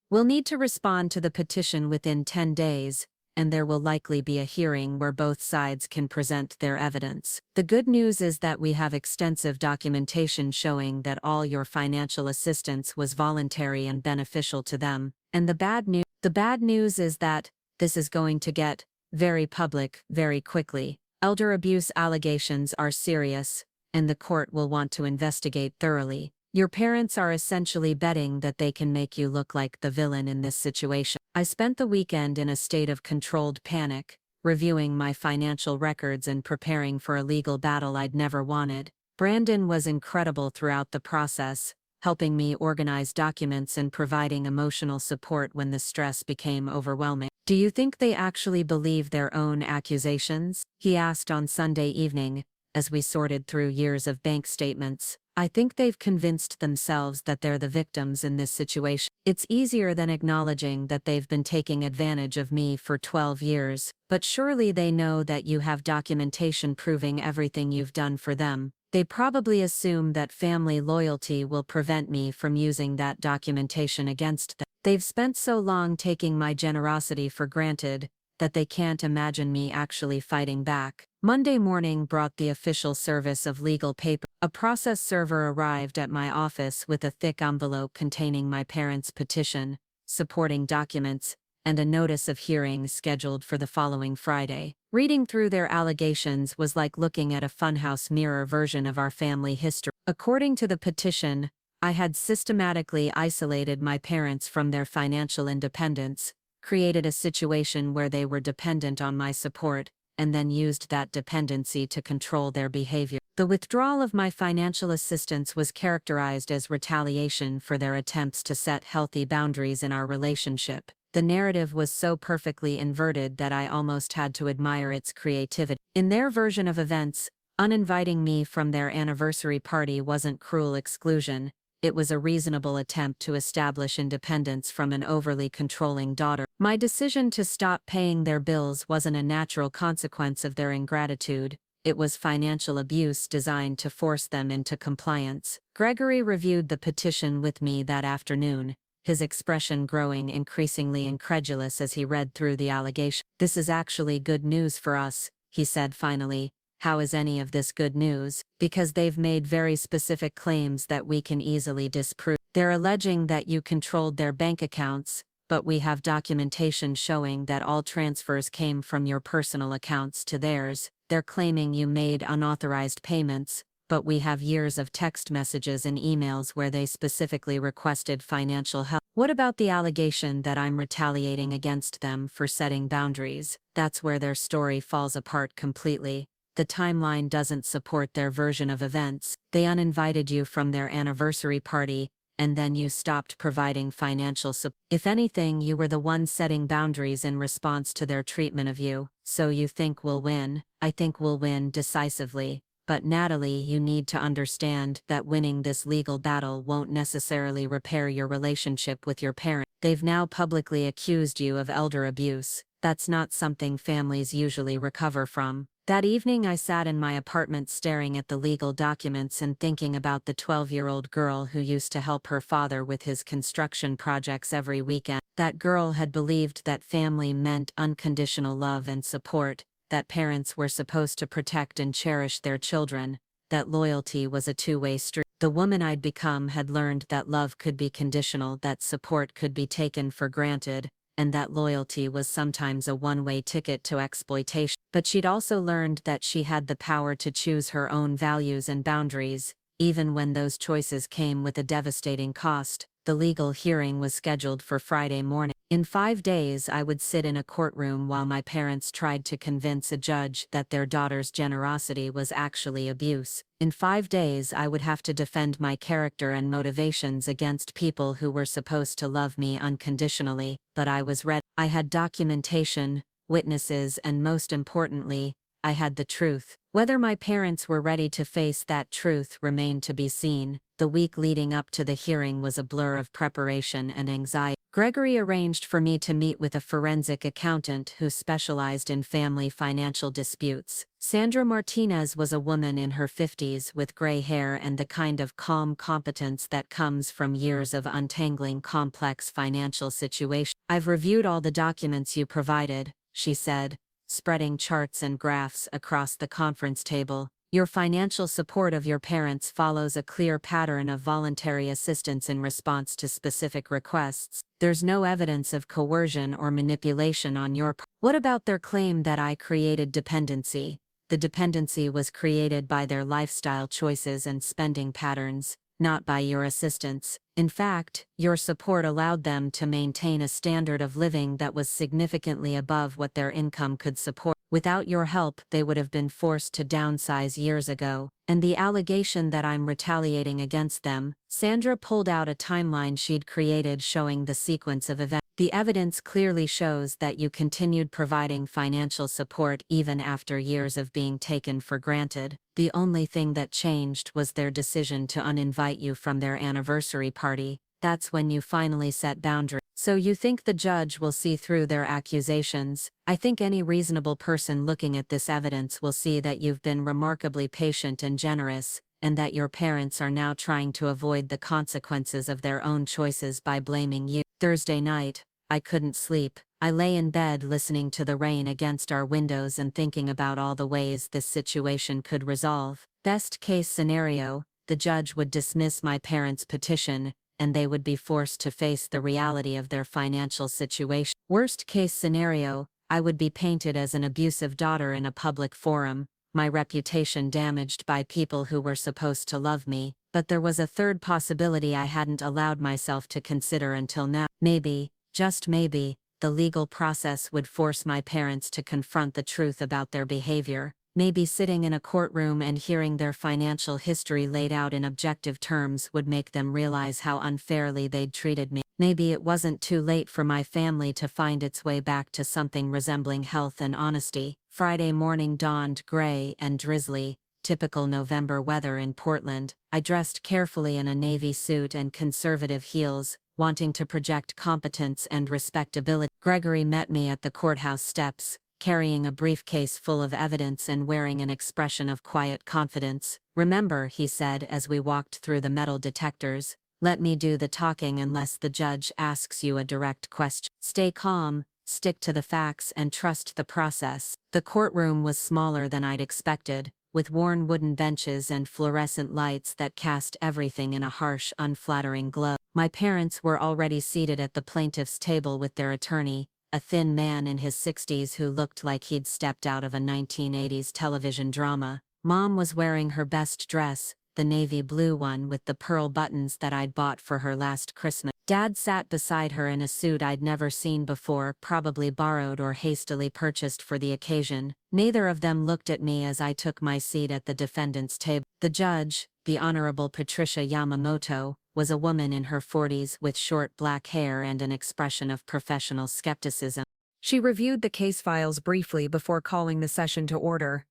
A: We'll need to respond to the petition within 10 days, and there will likely be a hearing where both sides can present their evidence. The good news is that we have extensive documentation showing that all your financial assistance was voluntary and beneficial to them. And the bad news is that this is going to get very public very quickly. Elder abuse allegations are serious, and the court will want to investigate thoroughly. Your parents are essentially betting that they can make you look like the villain in this situation. I spent the weekend in a state of controlled panic, reviewing my financial records and preparing for a legal battle I'd never wanted. Brandon was incredible throughout the process, helping me organize documents and providing emotional support when the stress became overwhelming. Do you think they actually believe their own accusations? He asked on Sunday evening, as we sorted through years of bank statements. I think they've convinced themselves that they're the victims in this situation. It's easier than acknowledging that they've been taking advantage of me for 12 years, but surely they know that you have documentation proving everything you've done for them. They probably assume that family loyalty will prevent me from using that documentation against them. They've spent so long taking my generosity for granted that they can't imagine me actually fighting back. Monday morning brought the official service of legal paper. A process server arrived at my office with a thick envelope containing my parents' petition, supporting documents, and a notice of hearing scheduled for the following Friday. Reading through their allegations was like looking at a funhouse mirror version of our family history. According to the petition, I had systematically isolated my parents from their financial independence, created a situation where they were dependent on my support, and then used that dependency to control their behavior. The withdrawal of my financial assistance was characterized as retaliation for their attempts to set healthy boundaries in our relationship. The narrative was so perfectly inverted that I almost had to admire its creativity. In their version of events, uninviting me from their anniversary party wasn't cruel exclusion. It was a reasonable attempt to establish independence from an overly controlling daughter. My decision to stop paying their bills wasn't a natural consequence of their ingratitude. It was financial abuse designed to force them into compliance. Gregory reviewed the petition with me that afternoon, his expression growing increasingly incredulous as he read through the allegation. "This is actually good news for us," he said finally. "How is any of this good news?" "Because they've made very specific claims that we can easily disprove. They're alleging that you controlled their bank accounts, but we have documentation showing that all transfers came from your personal accounts to theirs. They're claiming you made unauthorized payments, but we have years of text messages and emails where they specifically requested financial help." "What about the allegation that I'm retaliating against them for setting boundaries?" "That's where their story falls apart completely. The timeline doesn't support their version of events. They uninvited you from their anniversary party, and then you stopped providing financial support. If anything, you were the one setting boundaries in response to their treatment of you. So you think we'll win?" "I think we'll win decisively. But Natalie, you need to understand that winning this legal battle won't necessarily repair your relationship with your parent. They've now publicly accused you of elder abuse. That's not something families usually recover from." That evening I sat in my apartment staring at the legal documents and thinking about the 12-year-old girl who used to help her father with his construction projects every weekend. That girl had believed that family meant unconditional love and support, that parents were supposed to protect and cherish their children, that loyalty was a two-way street. The woman I'd become had learned that love could be conditional, that support could be taken for granted, and that loyalty was sometimes a one-way ticket to exploitation. But she'd also learned that she had the power to choose her own values and boundaries, even when those choices came with a devastating cost. The legal hearing was scheduled for Friday morning. In 5 days, I would sit in a courtroom while my parents tried to convince a judge that their daughter's generosity was actually abuse. In 5 days, I would have to defend my character and motivations against people who were supposed to love me unconditionally, but I was ready. I had documentation, witnesses, and most importantly, I had the truth. Whether my parents were ready to face that truth remained to be seen. The week leading up to the hearing was a blur of preparation and anxiety. Gregory arranged for me to meet with a forensic accountant who specialized in family financial disputes. Sandra Martinez was a woman in her 50s with gray hair and the kind of calm competence that comes from years of untangling complex financial situations. "I've reviewed all the documents you provided," she said, spreading charts and graphs across the conference table. "Your financial support of your parents follows a clear pattern of voluntary assistance in response to specific requests. There's no evidence of coercion or manipulation on your part. What about their claim that I created dependency? The dependency was created by their lifestyle choices and spending patterns, not by your assistance. In fact, your support allowed them to maintain a standard of living that was significantly above what their income could support. Without your help, they would have been forced to downsize years ago. And the allegation that I'm retaliating against them." Sandra pulled out a timeline she'd created showing the sequence of events. "The evidence clearly shows that you continued providing financial support even after years of being taken for granted. The only thing that changed was their decision to uninvite you from their anniversary party. That's when you finally set boundaries. So you think the judge will see through their accusations? I think any reasonable person looking at this evidence will see that you've been remarkably patient and generous, and that your parents are now trying to avoid the consequences of their own choices by blaming you." Thursday night, I couldn't sleep. I lay in bed listening to the rain against our windows and thinking about all the ways this situation could resolve. Best case scenario, the judge would dismiss my parents' petition, and they would be forced to face the reality of their financial situation. Worst case scenario, I would be painted as an abusive daughter in a public forum, my reputation damaged by people who were supposed to love me. But there was a third possibility I hadn't allowed myself to consider until now. Maybe, just maybe, the legal process would force my parents to confront the truth about their behavior. Maybe sitting in a courtroom and hearing their financial history laid out in objective terms would make them realize how unfairly they'd treated me. Maybe it wasn't too late for my family to find its way back to something resembling health and honesty. Friday morning dawned gray and drizzly, typical November weather in Portland. I dressed carefully in a navy suit and conservative heels, wanting to project competence and respectability. Gregory met me at the courthouse steps, carrying a briefcase full of evidence and wearing an expression of quiet confidence. "Remember," he said as we walked through the metal detectors, "let me do the talking unless the judge asks you a direct question. Stay calm, stick to the facts, and trust the process." The courtroom was smaller than I'd expected, with worn wooden benches and fluorescent lights that cast everything in a harsh, unflattering glow. My parents were already seated at the plaintiff's table with their attorney, a thin man in his 60s who looked like he'd stepped out of a 1980s television drama. Mom was wearing her best dress, the navy blue one with the pearl buttons that I'd bought for her last Christmas. Dad sat beside her in a suit I'd never seen before, probably borrowed or hastily purchased for the occasion. Neither of them looked at me as I took my seat at the defendant's table. The judge, the Honorable Patricia Yamamoto, was a woman in her 40s with short black hair and an expression of professional skepticism. She reviewed the case files briefly before calling the session to order.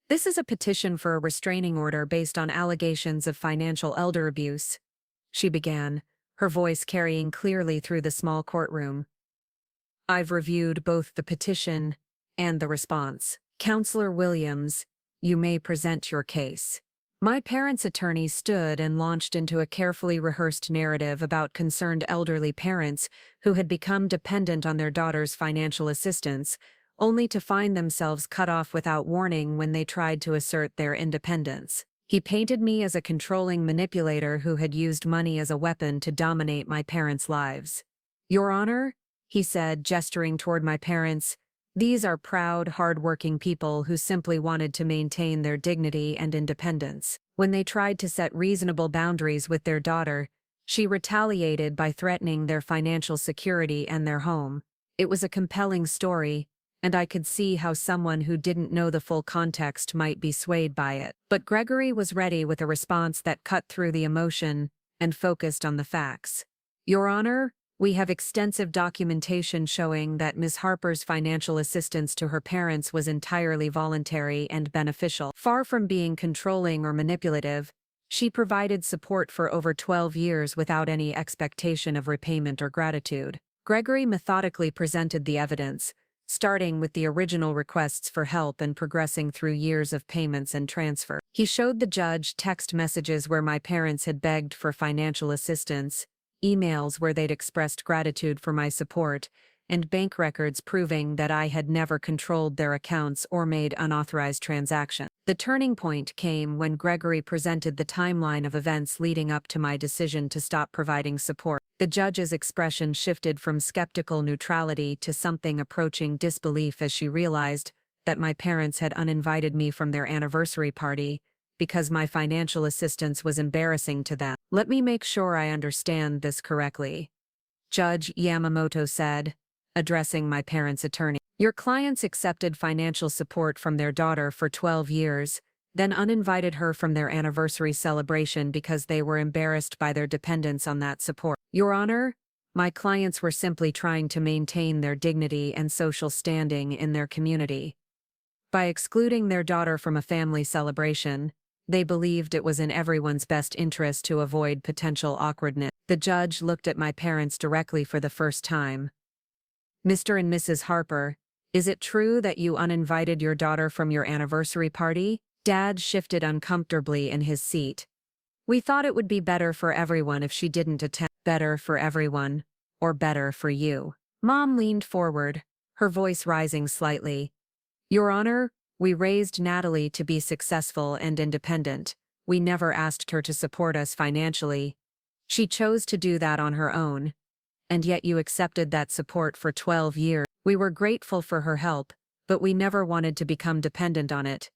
A: "This is a petition for a restraining order based on allegations of financial elder abuse," she began, her voice carrying clearly through the small courtroom. "I've reviewed both the petition and the response. Counselor Williams, you may present your case." My parents' attorney stood and launched into a carefully rehearsed narrative about concerned elderly parents who had become dependent on their daughter's financial assistance, only to find themselves cut off without warning when they tried to assert their independence. He painted me as a controlling manipulator who had used money as a weapon to dominate my parents' lives. "Your Honor," he said, gesturing toward my parents, "these are proud, hard-working people who simply wanted to maintain their dignity and independence. When they tried to set reasonable boundaries with their daughter, she retaliated by threatening their financial security and their home. It was a compelling story, and I could see how someone who didn't know the full context might be swayed by it. But Gregory was ready with a response that cut through the emotion and focused on the facts. "Your Honor, we have extensive documentation showing that Ms. Harper's financial assistance to her parents was entirely voluntary and beneficial. Far from being controlling or manipulative, she provided support for over 12 years without any expectation of repayment or gratitude." Gregory methodically presented the evidence, starting with the original requests for help and progressing through years of payments and transfer. He showed the judge text messages where my parents had begged for financial assistance, emails where they'd expressed gratitude for my support, and bank records proving that I had never controlled their accounts or made unauthorized transactions. The turning point came when Gregory presented the timeline of events leading up to my decision to stop providing support. The judge's expression shifted from skeptical neutrality to something approaching disbelief as she realized that my parents had uninvited me from their anniversary party because my financial assistance was embarrassing to them. "Let me make sure I understand this correctly," Judge Yamamoto said, addressing my parents' attorney. "Your clients accepted financial support from their daughter for 12 years, then uninvited her from their anniversary celebration because they were embarrassed by their dependence on that support." "Your Honor, my clients were simply trying to maintain their dignity and social standing in their community. By excluding their daughter from a family celebration, they believed it was in everyone's best interest to avoid potential awkwardness." The judge looked at my parents directly for the first time. "Mr. and Mrs. Harper, is it true that you uninvited your daughter from your anniversary party?" Dad shifted uncomfortably in his seat. "We thought it would be better for everyone if she didn't attend." "Better for everyone, or better for you?" Mom leaned forward, her voice rising slightly. "Your Honor, we raised Natalie to be successful and independent. We never asked her to support us financially. She chose to do that on her own. And yet you accepted that support for 12 years. We were grateful for her help, but we never wanted to become dependent on it.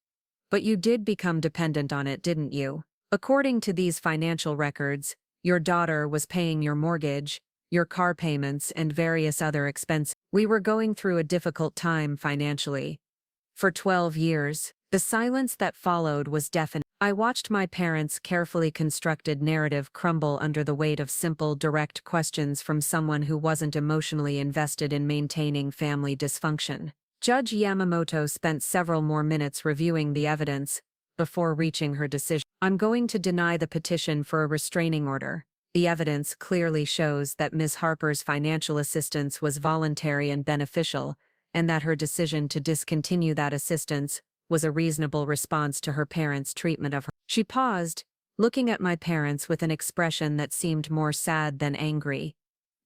A: But you did become dependent on it, didn't you? According to these financial records, your daughter was paying your mortgage, your car payments, and various other expenses. We were going through a difficult time financially. For 12 years, the silence that followed was deafening. I watched my parents' carefully constructed narrative crumble under the weight of simple, direct questions from someone who wasn't emotionally invested in maintaining family dysfunction. Judge Yamamoto spent several more minutes reviewing the evidence before reaching her decision. "I'm going to deny the petition for a restraining order. The evidence clearly shows that Ms. Harper's financial assistance was voluntary and beneficial, and that her decision to discontinue that assistance was a reasonable response to her parents' treatment of her." She paused, looking at my parents with an expression that seemed more sad than angry.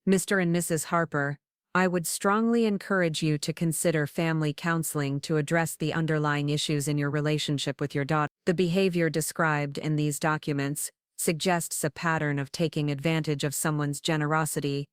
A: "Mr. and Mrs. Harper, I would strongly encourage you to consider family counseling to address the underlying issues in your relationship with your daughter. The behavior described in these documents suggests a pattern of taking advantage of someone's generosity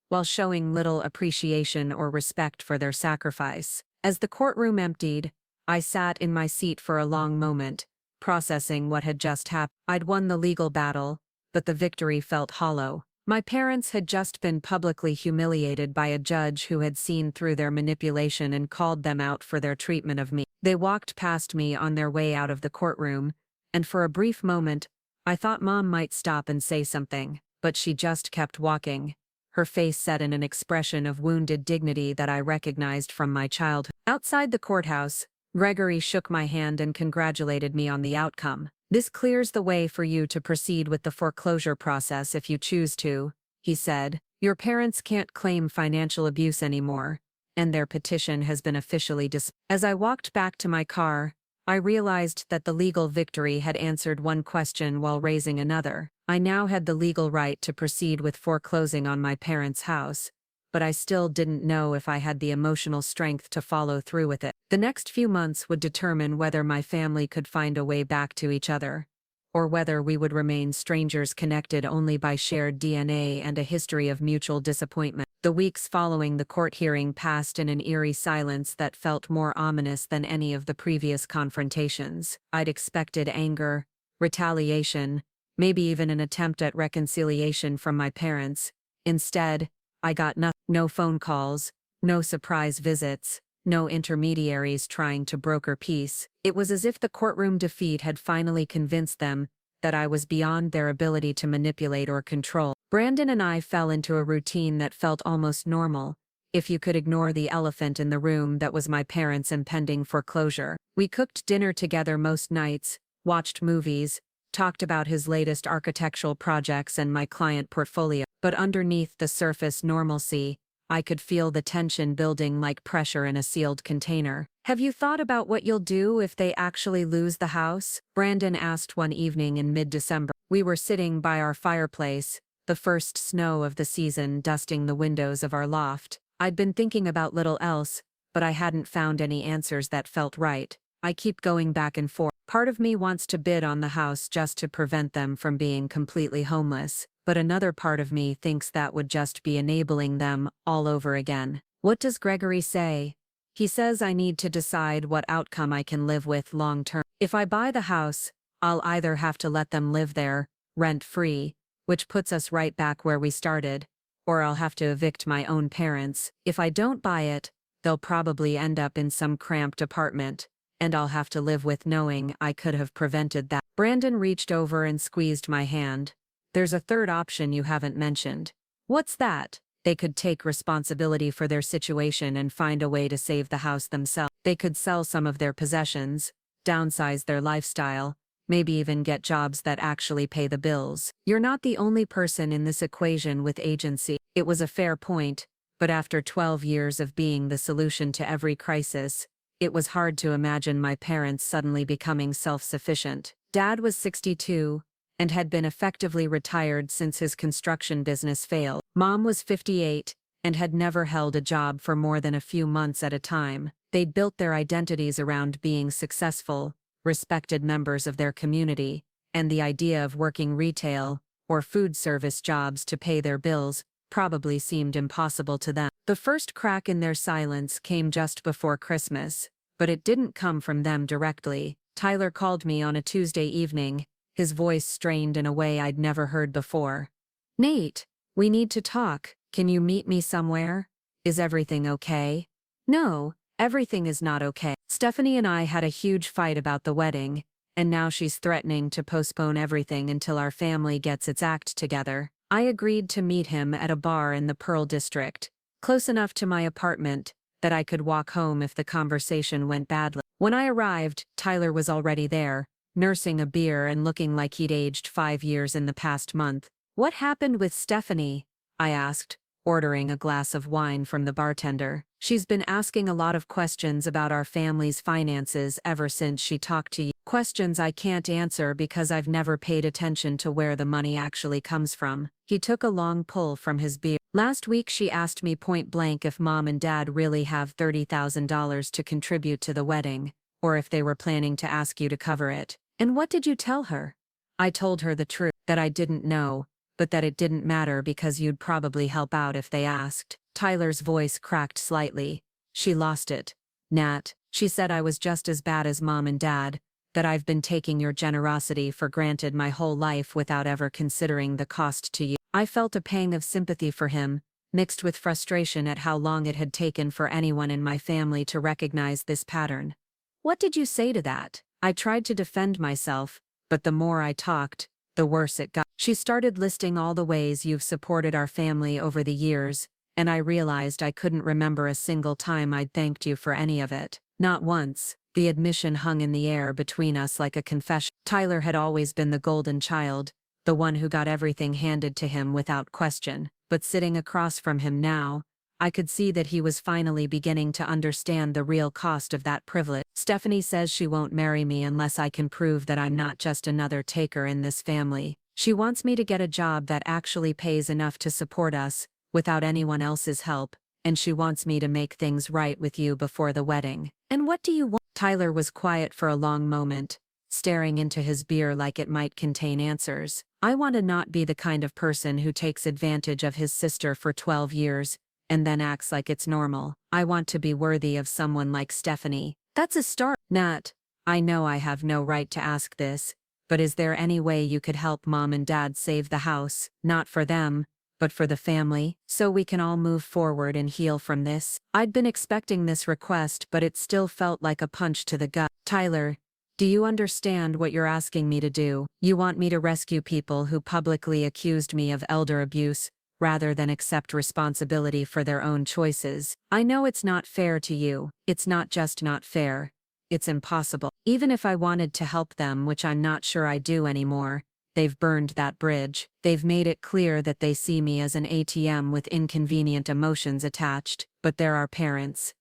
A: while showing little appreciation or respect for their sacrifice." As the courtroom emptied, I sat in my seat for a long moment, processing what had just happened. I'd won the legal battle, but the victory felt hollow. My parents had just been publicly humiliated by a judge who had seen through their manipulation and called them out for their treatment of me. They walked past me on their way out of the courtroom, and for a brief moment, I thought Mom might stop and say something, but she just kept walking, her face set in an expression of wounded dignity that I recognized from my childhood. Outside the courthouse, Gregory shook my hand and congratulated me on the outcome. "This clears the way for you to proceed with the foreclosure process if you choose to," he said. "Your parents can't claim financial abuse anymore, and their petition has been officially dismissed." As I walked back to my car, I realized that the legal victory had answered one question while raising another. I now had the legal right to proceed with foreclosing on my parents' house, but I still didn't know if I had the emotional strength to follow through with it. The next few months would determine whether my family could find a way back to each other, or whether we would remain strangers connected only by shared DNA and a history of mutual disappointment. The weeks following the court hearing passed in an eerie silence that felt more ominous than any of the previous confrontations. I'd expected anger, retaliation, maybe even an attempt at reconciliation from my parents. Instead, I got nothing. No phone calls, no surprise visits, no intermediaries trying to broker peace. It was as if the courtroom defeat had finally convinced them that I was beyond their ability to manipulate or control. Brandon and I fell into a routine that felt almost normal, if you could ignore the elephant in the room that was my parents' impending foreclosure. We cooked dinner together most nights, watched movies, talked about his latest architectural projects and my client portfolio. But underneath the surface normalcy, I could feel the tension building like pressure in a sealed container. "Have you thought about what you'll do if they actually lose the house?" Brandon asked one evening in mid-December. We were sitting by our fireplace, the first snow of the season dusting the windows of our loft. I'd been thinking about little else, but I hadn't found any answers that felt right. I keep going back and forth. Part of me wants to bid on the house just to prevent them from being completely homeless, but another part of me thinks that would just be enabling them all over again. What does Gregory say? He says I need to decide what outcome I can live with long term. If I buy the house, I'll either have to let them live there, rent-free, which puts us right back where we started, or I'll have to evict my own parents. If I don't buy it, they'll probably end up in some cramped apartment, and I'll have to live with knowing I could have prevented that. Brandon reached over and squeezed my hand. "There's a third option you haven't mentioned." "What's that?" "They could take responsibility for their situation and find a way to save the house themselves. They could sell some of their possessions, downsize their lifestyle, maybe even get jobs that actually pay the bills. You're not the only person in this equation with agency." It was a fair point, but after 12 years of being the solution to every crisis, it was hard to imagine my parents suddenly becoming self-sufficient. Dad was 62, and had been effectively retired since his construction business failed. Mom was 58, and had never held a job for more than a few months at a time. They'd built their identities around being successful, respected members of their community, and the idea of working retail or food service jobs to pay their bills probably seemed impossible to them. The first crack in their silence came just before Christmas, but it didn't come from them directly. Tyler called me on a Tuesday evening, his voice strained in a way I'd never heard before. "Nate, we need to talk. Can you meet me somewhere? Is everything okay?" "No, everything is not okay. Stephanie and I had a huge fight about the wedding, and now she's threatening to postpone everything until our family gets its act together." I agreed to meet him at a bar in the Pearl District, close enough to my apartment that I could walk home if the conversation went badly. When I arrived, Tyler was already there, nursing a beer and looking like he'd aged 5 years in the past month. "What happened with Stephanie?" I asked, ordering a glass of wine from the bartender. "She's been asking a lot of questions about our family's finances ever since she talked to you. Questions I can't answer because I've never paid attention to where the money actually comes from." He took a long pull from his beer. "Last week she asked me point blank if Mom and Dad really have $30,000 to contribute to the wedding, or if they were planning to ask you to cover it." "And what did you tell her?" "I told her the truth, that I didn't know, but that it didn't matter because you'd probably help out if they asked." Tyler's voice cracked slightly. "She lost it, Nat. She said I was just as bad as Mom and Dad, that I've been taking your generosity for granted my whole life without ever considering the cost to you." I felt a pang of sympathy for him, mixed with frustration at how long it had taken for anyone in my family to recognize this pattern. "What did you say to that?" I tried to defend myself, but the more I talked, the worse it got. "She started listing all the ways you've supported our family over the years, and I realized I couldn't remember a single time I'd thanked you for any of it. Not once." The admission hung in the air between us like a confession. Tyler had always been the golden child, the one who got everything handed to him without question, but sitting across from him now, I could see that he was finally beginning to understand the real cost of that privilege. "Stephanie says she won't marry me unless I can prove that I'm not just another taker in this family. She wants me to get a job that actually pays enough to support us, without anyone else's help, and she wants me to make things right with you before the wedding. And what do you want? Tyler was quiet for a long moment, staring into his beer like it might contain answers. I want to not be the kind of person who takes advantage of his sister for 12 years, and then acts like it's normal. I want to be worthy of someone like Stephanie. That's a start. Nat, I know I have no right to ask this, but is there any way you could help Mom and Dad save the house, not for them, but for the family, so we can all move forward and heal from this? I'd been expecting this request, but it still felt like a punch to the gut. Tyler, do you understand what you're asking me to do? You want me to rescue people who publicly accused me of elder abuse, rather than accept responsibility for their own choices. I know it's not fair to you. It's not just not fair. It's impossible. Even if I wanted to help them, which I'm not sure I do anymore, they've burned that bridge. They've made it clear that they see me as an ATM with inconvenient emotions attached, but they're our parents.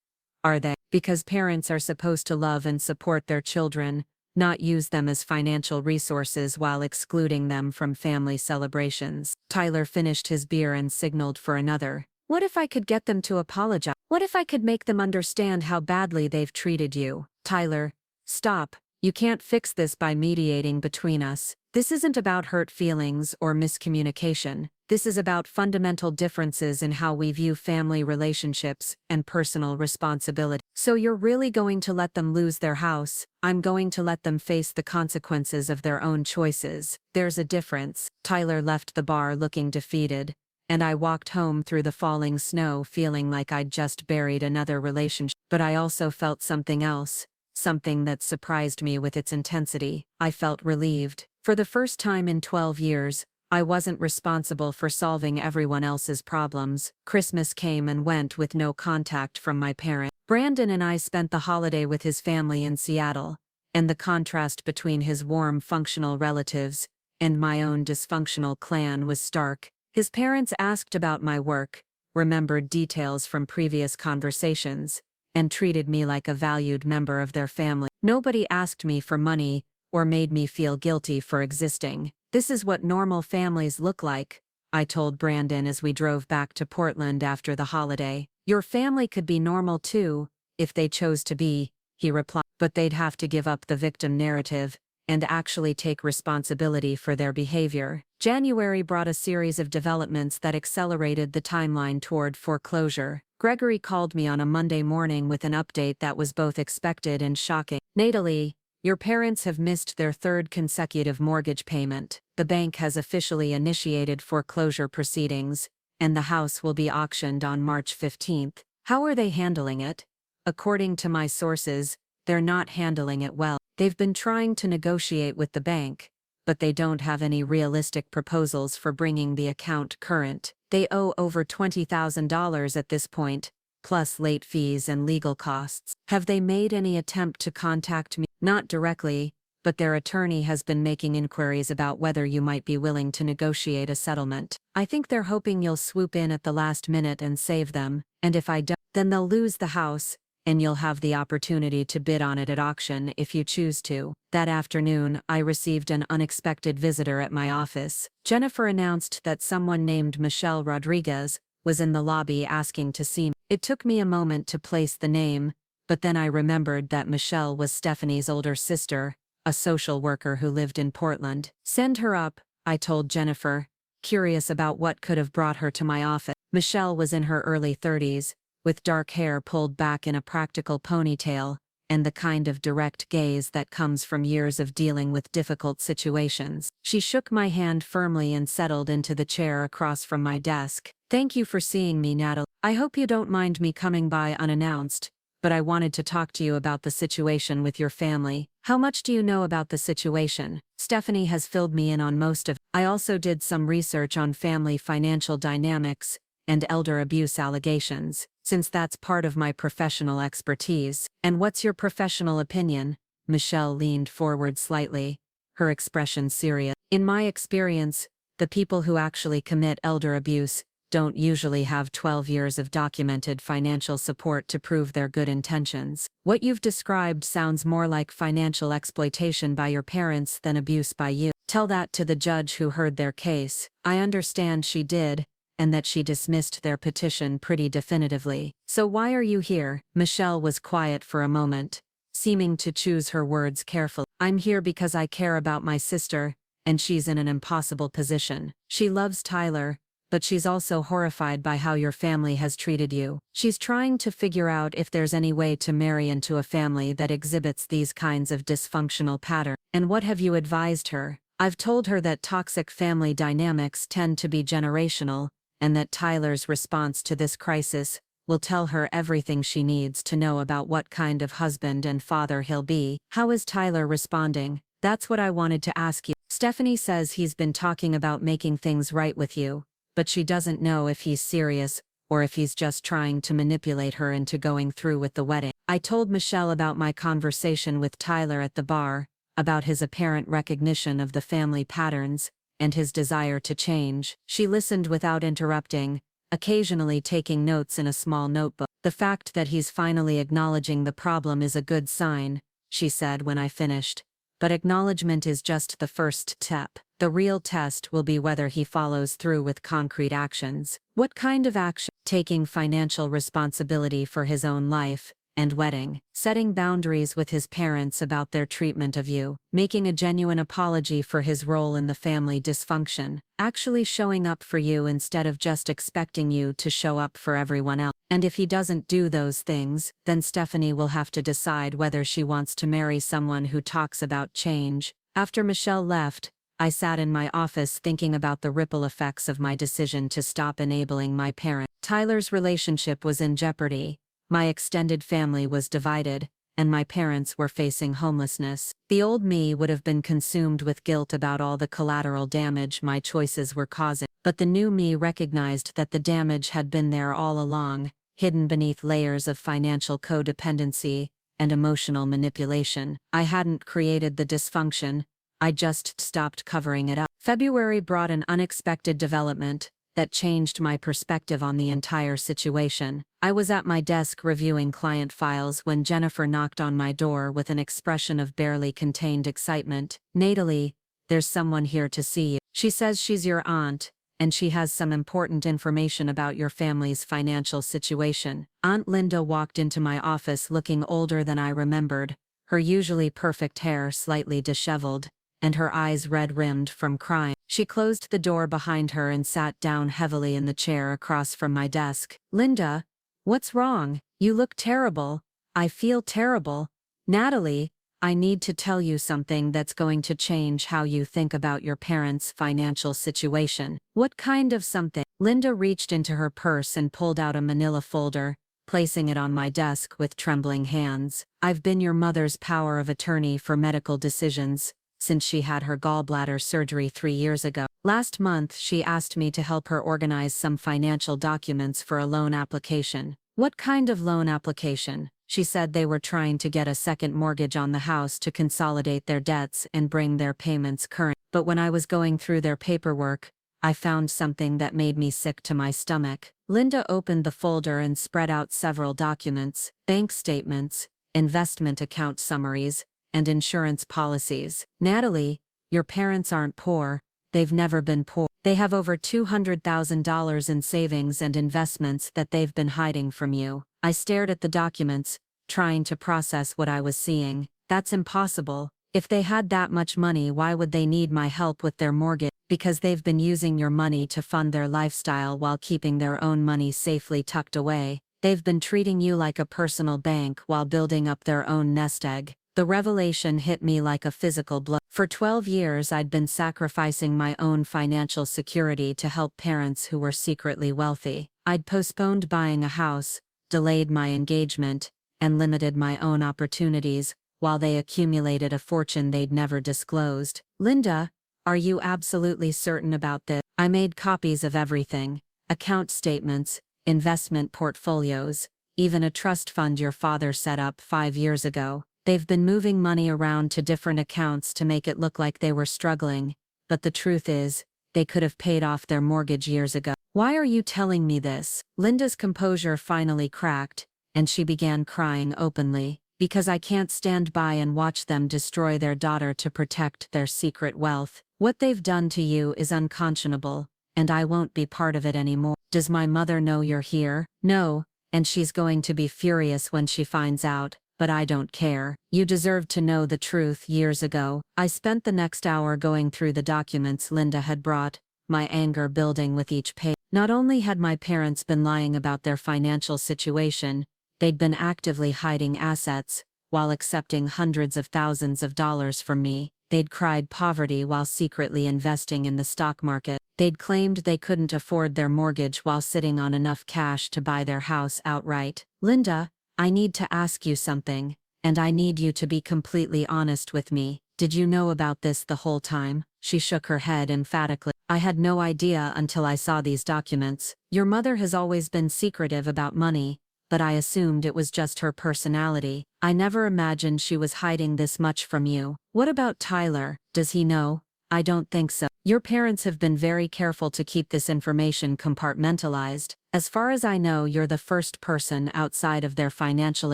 A: Are they? Because parents are supposed to love and support their children, not use them as financial resources while excluding them from family celebrations. Tyler finished his beer and signaled for another. What if I could get them to apologize? What if I could make them understand how badly they've treated you? Tyler, stop. You can't fix this by mediating between us. This isn't about hurt feelings or miscommunication. This is about fundamental differences in how we view family relationships and personal responsibility. So you're really going to let them lose their house? I'm going to let them face the consequences of their own choices. There's a difference. Tyler left the bar looking defeated, and I walked home through the falling snow feeling like I'd just buried another relationship. But I also felt something else, something that surprised me with its intensity. I felt relieved. For the first time in 12 years, I wasn't responsible for solving everyone else's problems. Christmas came and went with no contact from my parents. Brandon and I spent the holiday with his family in Seattle, and the contrast between his warm, functional relatives and my own dysfunctional clan was stark. His parents asked about my work, remembered details from previous conversations, and treated me like a valued member of their family. Nobody asked me for money or made me feel guilty for existing. This is what normal families look like, I told Brandon as we drove back to Portland after the holiday. Your family could be normal too, if they chose to be, he replied, but they'd have to give up the victim narrative and actually take responsibility for their behavior. January brought a series of developments that accelerated the timeline toward foreclosure. Gregory called me on a Monday morning with an update that was both expected and shocking. Natalie, your parents have missed their third consecutive mortgage payment. The bank has officially initiated foreclosure proceedings, and the house will be auctioned on March 15th. How are they handling it? According to my sources, they're not handling it well. They've been trying to negotiate with the bank, but they don't have any realistic proposals for bringing the account current. They owe over $20,000 at this point, plus late fees and legal costs. Have they made any attempt to contact me? Not directly, but their attorney has been making inquiries about whether you might be willing to negotiate a settlement. I think they're hoping you'll swoop in at the last minute and save them, and if I don't, then they'll lose the house, and you'll have the opportunity to bid on it at auction if you choose to. That afternoon, I received an unexpected visitor at my office. Jennifer announced that someone named Michelle Rodriguez was in the lobby asking to see me. It took me a moment to place the name, but then I remembered that Michelle was Stephanie's older sister, a social worker who lived in Portland. Send her up, I told Jennifer, curious about what could have brought her to my office. Michelle was in her early 30s, with dark hair pulled back in a practical ponytail, and the kind of direct gaze that comes from years of dealing with difficult situations. She shook my hand firmly and settled into the chair across from my desk. Thank you for seeing me, Natalie. I hope you don't mind me coming by unannounced, but I wanted to talk to you about the situation with your family. How much do you know about the situation? Stephanie has filled me in on most of it. I also did some research on family financial dynamics and elder abuse allegations, since that's part of my professional expertise. And what's your professional opinion? Michelle leaned forward slightly, her expression serious. In my experience, the people who actually commit elder abuse don't usually have 12 years of documented financial support to prove their good intentions. What you've described sounds more like financial exploitation by your parents than abuse by you. Tell that to the judge who heard their case. I understand she did, and that she dismissed their petition pretty definitively. "So why are you here?" Michelle was quiet for a moment, seeming to choose her words carefully. "I'm here because I care about my sister, and she's in an impossible position. She loves Tyler, but she's also horrified by how your family has treated you. She's trying to figure out if there's any way to marry into a family that exhibits these kinds of dysfunctional patterns." "And what have you advised her?" "I've told her that toxic family dynamics tend to be generational, and that Tyler's response to this crisis will tell her everything she needs to know about what kind of husband and father he'll be." "How is Tyler responding?" "That's what I wanted to ask you. Stephanie says he's been talking about making things right with you, but she doesn't know if he's serious or if he's just trying to manipulate her into going through with the wedding." I told Michelle about my conversation with Tyler at the bar, about his apparent recognition of the family patterns, and his desire to change. She listened without interrupting, occasionally taking notes in a small notebook. "The fact that he's finally acknowledging the problem is a good sign," she said when I finished. "But acknowledgement is just the first step. The real test will be whether he follows through with concrete actions." "What kind of action?" "Taking financial responsibility for his own life and wedding, setting boundaries with his parents about their treatment of you, making a genuine apology for his role in the family dysfunction, actually showing up for you instead of just expecting you to show up for everyone else. And if he doesn't do those things, then Stephanie will have to decide whether she wants to marry someone who talks about change." After Michelle left, I sat in my office thinking about the ripple effects of my decision to stop enabling my parents. Tyler's relationship was in jeopardy, my extended family was divided, and my parents were facing homelessness. The old me would have been consumed with guilt about all the collateral damage my choices were causing, but the new me recognized that the damage had been there all along, hidden beneath layers of financial codependency and emotional manipulation. I hadn't created the dysfunction, I just stopped covering it up. February brought an unexpected development that changed my perspective on the entire situation. I was at my desk reviewing client files when Jennifer knocked on my door with an expression of barely contained excitement. "Natalie, there's someone here to see you. She says she's your aunt, and she has some important information about your family's financial situation." Aunt Linda walked into my office looking older than I remembered, her usually perfect hair slightly disheveled, and her eyes red-rimmed from crying. She closed the door behind her and sat down heavily in the chair across from my desk. "Linda, what's wrong? You look terrible." "I feel terrible. Natalie, I need to tell you something that's going to change how you think about your parents' financial situation." "What kind of something?" Linda reached into her purse and pulled out a manila folder, placing it on my desk with trembling hands. "I've been your mother's power of attorney for medical decisions since she had her gallbladder surgery 3 years ago. Last month she asked me to help her organize some financial documents for a loan application." "What kind of loan application?" "She said they were trying to get a second mortgage on the house to consolidate their debts and bring their payments current. But when I was going through their paperwork, I found something that made me sick to my stomach." Linda opened the folder and spread out several documents: bank statements, investment account summaries, and insurance policies. "Natalie, your parents aren't poor, they've never been poor. They have over $200,000 in savings and investments that they've been hiding from you." I stared at the documents, trying to process what I was seeing. "That's impossible. If they had that much money, why would they need my help with their mortgage?" "Because they've been using your money to fund their lifestyle while keeping their own money safely tucked away. They've been treating you like a personal bank while building up their own nest egg." The revelation hit me like a physical blow. For 12 years I'd been sacrificing my own financial security to help parents who were secretly wealthy. I'd postponed buying a house, delayed my engagement, and limited my own opportunities, while they accumulated a fortune they'd never disclosed. "Linda, are you absolutely certain about this?" "I made copies of everything: account statements, investment portfolios, even a trust fund your father set up 5 years ago. They've been moving money around to different accounts to make it look like they were struggling, but the truth is, they could have paid off their mortgage years ago." "Why are you telling me this?" Linda's composure finally cracked, and she began crying openly. "Because I can't stand by and watch them destroy their daughter to protect their secret wealth. What they've done to you is unconscionable, and I won't be part of it anymore. Does my mother know you're here? No, and she's going to be furious when she finds out, but I don't care. You deserved to know the truth years ago. I spent the next hour going through the documents Linda had brought, my anger building with each page. Not only had my parents been lying about their financial situation, they'd been actively hiding assets, while accepting hundreds of thousands of dollars from me. They'd cried poverty while secretly investing in the stock market. They'd claimed they couldn't afford their mortgage while sitting on enough cash to buy their house outright. Linda, I need to ask you something, and I need you to be completely honest with me. Did you know about this the whole time? She shook her head emphatically. I had no idea until I saw these documents. Your mother has always been secretive about money, but I assumed it was just her personality. I never imagined she was hiding this much from you. What about Tyler? Does he know? I don't think so. Your parents have been very careful to keep this information compartmentalized. As far as I know, you're the first person outside of their financial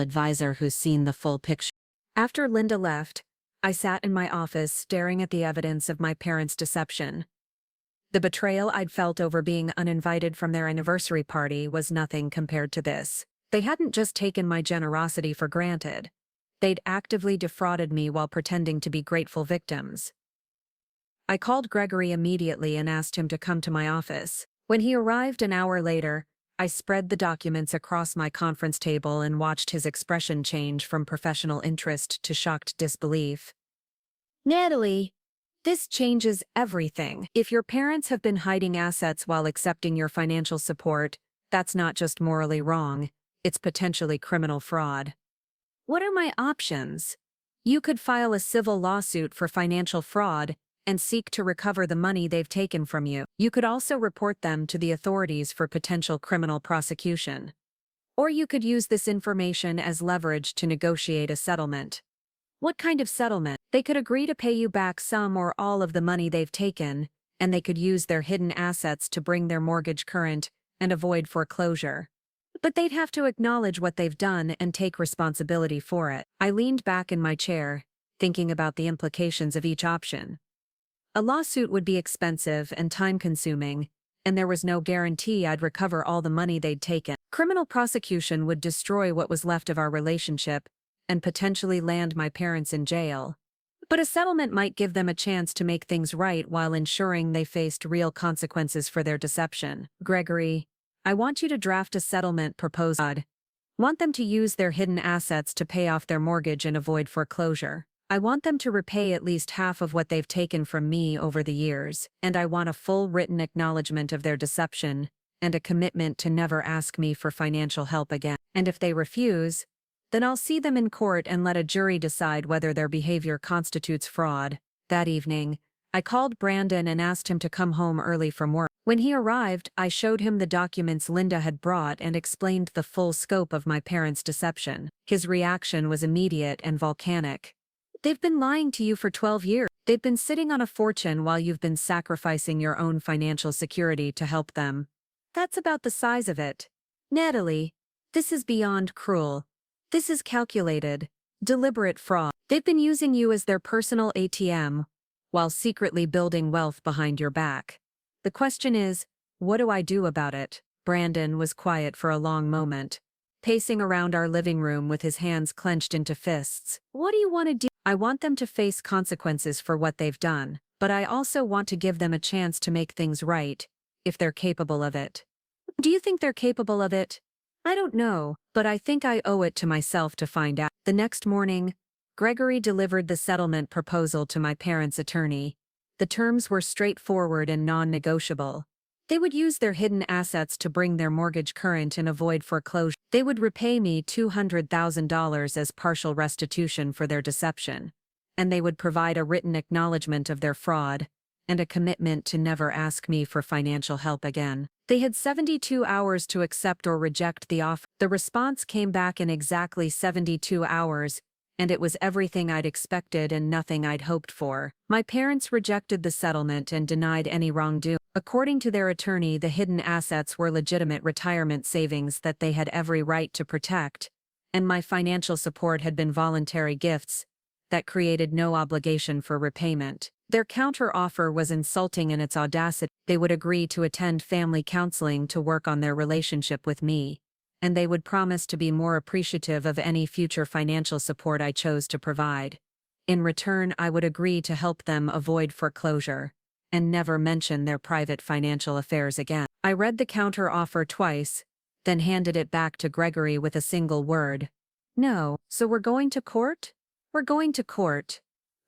A: advisor who's seen the full picture. After Linda left, I sat in my office staring at the evidence of my parents' deception. The betrayal I'd felt over being uninvited from their anniversary party was nothing compared to this. They hadn't just taken my generosity for granted. They'd actively defrauded me while pretending to be grateful victims. I called Gregory immediately and asked him to come to my office. When he arrived an hour later, I spread the documents across my conference table and watched his expression change from professional interest to shocked disbelief. Natalie, this changes everything. If your parents have been hiding assets while accepting your financial support, that's not just morally wrong, it's potentially criminal fraud. What are my options? You could file a civil lawsuit for financial fraud and seek to recover the money they've taken from you. You could also report them to the authorities for potential criminal prosecution. Or you could use this information as leverage to negotiate a settlement. What kind of settlement? They could agree to pay you back some or all of the money they've taken, and they could use their hidden assets to bring their mortgage current and avoid foreclosure. But they'd have to acknowledge what they've done and take responsibility for it. I leaned back in my chair, thinking about the implications of each option. A lawsuit would be expensive and time-consuming, and there was no guarantee I'd recover all the money they'd taken. Criminal prosecution would destroy what was left of our relationship and potentially land my parents in jail. But a settlement might give them a chance to make things right while ensuring they faced real consequences for their deception. Gregory, I want you to draft a settlement proposal. Want them to use their hidden assets to pay off their mortgage and avoid foreclosure. I want them to repay at least half of what they've taken from me over the years, and I want a full written acknowledgement of their deception and a commitment to never ask me for financial help again. And if they refuse, then I'll see them in court and let a jury decide whether their behavior constitutes fraud. That evening, I called Brandon and asked him to come home early from work. When he arrived, I showed him the documents Linda had brought and explained the full scope of my parents' deception. His reaction was immediate and volcanic. They've been lying to you for 12 years. They've been sitting on a fortune while you've been sacrificing your own financial security to help them. That's about the size of it. Natalie, this is beyond cruel. This is calculated, deliberate fraud. They've been using you as their personal ATM, while secretly building wealth behind your back. The question is, what do I do about it? Brandon was quiet for a long moment, pacing around our living room with his hands clenched into fists. What do you want to do? I want them to face consequences for what they've done, but I also want to give them a chance to make things right, if they're capable of it. Do you think they're capable of it? I don't know, but I think I owe it to myself to find out. The next morning, Gregory delivered the settlement proposal to my parents' attorney. The terms were straightforward and non-negotiable. They would use their hidden assets to bring their mortgage current and avoid foreclosure. They would repay me $200,000 as partial restitution for their deception, and they would provide a written acknowledgement of their fraud and a commitment to never ask me for financial help again. They had 72 hours to accept or reject the offer. The response came back in exactly 72 hours, and it was everything I'd expected and nothing I'd hoped for. My parents rejected the settlement and denied any wrongdoing. According to their attorney, the hidden assets were legitimate retirement savings that they had every right to protect, and my financial support had been voluntary gifts that created no obligation for repayment. Their counter-offer was insulting in its audacity. They would agree to attend family counseling to work on their relationship with me, and they would promise to be more appreciative of any future financial support I chose to provide. In return, I would agree to help them avoid foreclosure and never mention their private financial affairs again. I read the counter-offer twice, then handed it back to Gregory with a single word. No. So we're going to court? We're going to court.